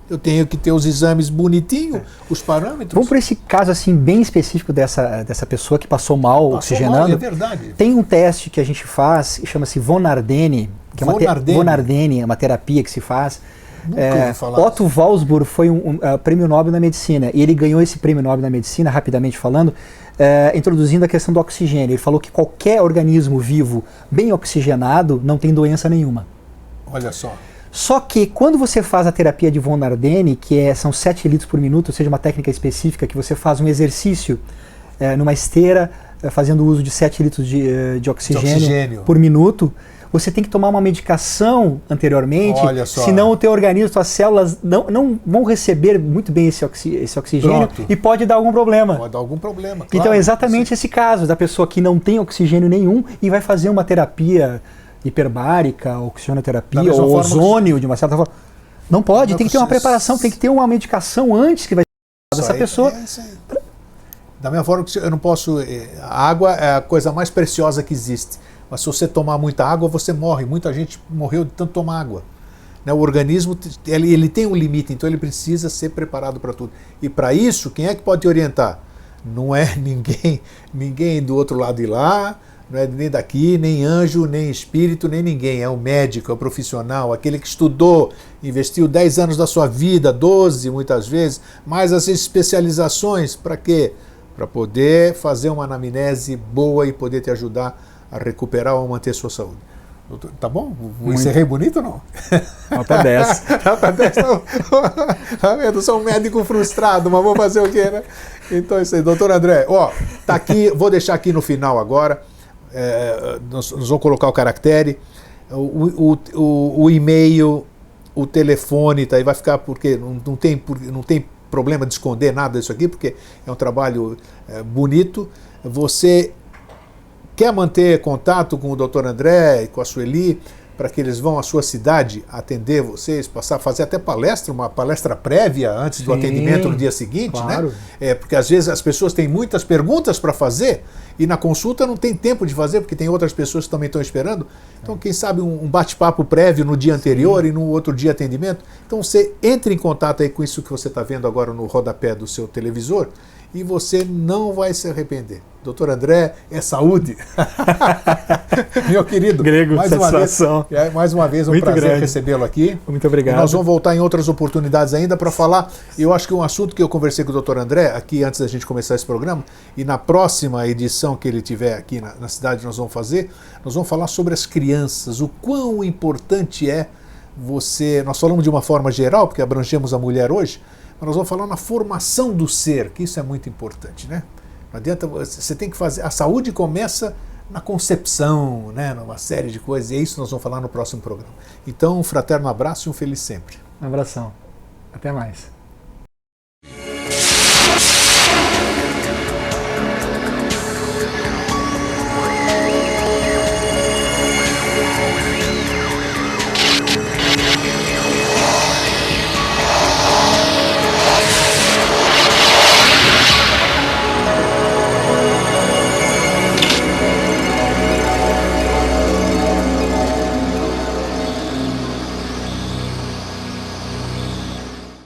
[SPEAKER 1] Eu tenho que ter os exames bonitinhos, os parâmetros.
[SPEAKER 2] Vamos por esse caso assim bem específico dessa pessoa que passou mal oxigenando.
[SPEAKER 1] É verdade.
[SPEAKER 2] Tem um teste que a gente faz, chama-se von Ardenne, que von Ardenne é uma terapia que se faz. Otto Walsburg foi um prêmio Nobel na medicina, e ele ganhou esse prêmio Nobel na medicina, rapidamente falando, introduzindo a questão do oxigênio. Ele falou que qualquer organismo vivo bem oxigenado não tem doença nenhuma.
[SPEAKER 1] Olha só.
[SPEAKER 2] Só que quando você faz a terapia de von Ardenne, que são 7 litros por minuto, ou seja, uma técnica específica, que você faz um exercício numa esteira, fazendo uso de 7 litros de oxigênio por minuto, você tem que tomar uma medicação anteriormente, senão o teu organismo, suas células não vão receber muito bem esse oxigênio.
[SPEAKER 1] Pronto.
[SPEAKER 2] E pode dar algum problema.
[SPEAKER 1] Pode dar algum problema, claro.
[SPEAKER 2] Então é exatamente esse caso da pessoa que não tem oxigênio nenhum e vai fazer uma terapia hiperbárica, oxigenoterapia, ou ozônio, de uma certa forma. Não pode, tem que ter uma preparação, tem que ter uma medicação antes que vai ser dessa pessoa.
[SPEAKER 1] Da mesma forma que eu não posso... A água é a coisa mais preciosa que existe. Mas se você tomar muita água, você morre. Muita gente morreu de tanto tomar água. O organismo ele tem um limite, então ele precisa ser preparado para tudo. E para isso, quem é que pode te orientar? Não é ninguém do outro lado de lá, não é nem daqui, nem anjo, nem espírito, nem ninguém. É o médico, é o profissional, aquele que estudou, investiu 10 anos da sua vida, 12 muitas vezes, mais as especializações. Para quê? Para poder fazer uma anamnese boa e poder te ajudar a recuperar ou manter sua saúde. Doutor, tá bom? Encerrei bonito ou não?
[SPEAKER 2] Nota 10.
[SPEAKER 1] Nota 10, tá vendo? Eu sou um médico frustrado, mas vou fazer o quê, né? Então é isso aí. Doutor André, tá aqui, vou deixar aqui no final agora. Nós vamos colocar o caractere, o e-mail, o telefone, tá aí, vai ficar, porque não tem problema de esconder nada disso aqui, porque é um trabalho bonito. Você quer manter contato com o Dr. André e com a Sueli, para que eles vão à sua cidade atender vocês, fazer até uma palestra prévia antes do atendimento no dia seguinte, claro, né? Porque às vezes as pessoas têm muitas perguntas para fazer e na consulta não tem tempo de fazer, porque tem outras pessoas que também estão esperando. Então, quem sabe um bate-papo prévio no dia anterior e no outro dia atendimento. Então, você entre em contato aí com isso que você está vendo agora no rodapé do seu televisor e você não vai se arrepender. Doutor André, é saúde. Meu querido,
[SPEAKER 2] Grego, satisfação.
[SPEAKER 1] Mais uma vez um
[SPEAKER 2] muito
[SPEAKER 1] prazer
[SPEAKER 2] grande
[SPEAKER 1] recebê-lo aqui.
[SPEAKER 2] Muito obrigado.
[SPEAKER 1] E nós vamos voltar em outras oportunidades ainda para falar. Eu acho que um assunto que eu conversei com o Dr. André aqui antes da gente começar esse programa, e na próxima edição que ele tiver aqui na cidade nós vamos falar sobre as crianças, o quão importante é nós falamos de uma forma geral, porque abrangemos a mulher hoje, mas nós vamos falar na formação do ser, que isso é muito importante, né? Não adianta, você tem que fazer, a saúde começa na concepção, né? Numa série de coisas, e é isso que nós vamos falar no próximo programa. Então, um fraterno abraço e um feliz sempre.
[SPEAKER 2] Um abração. Até mais.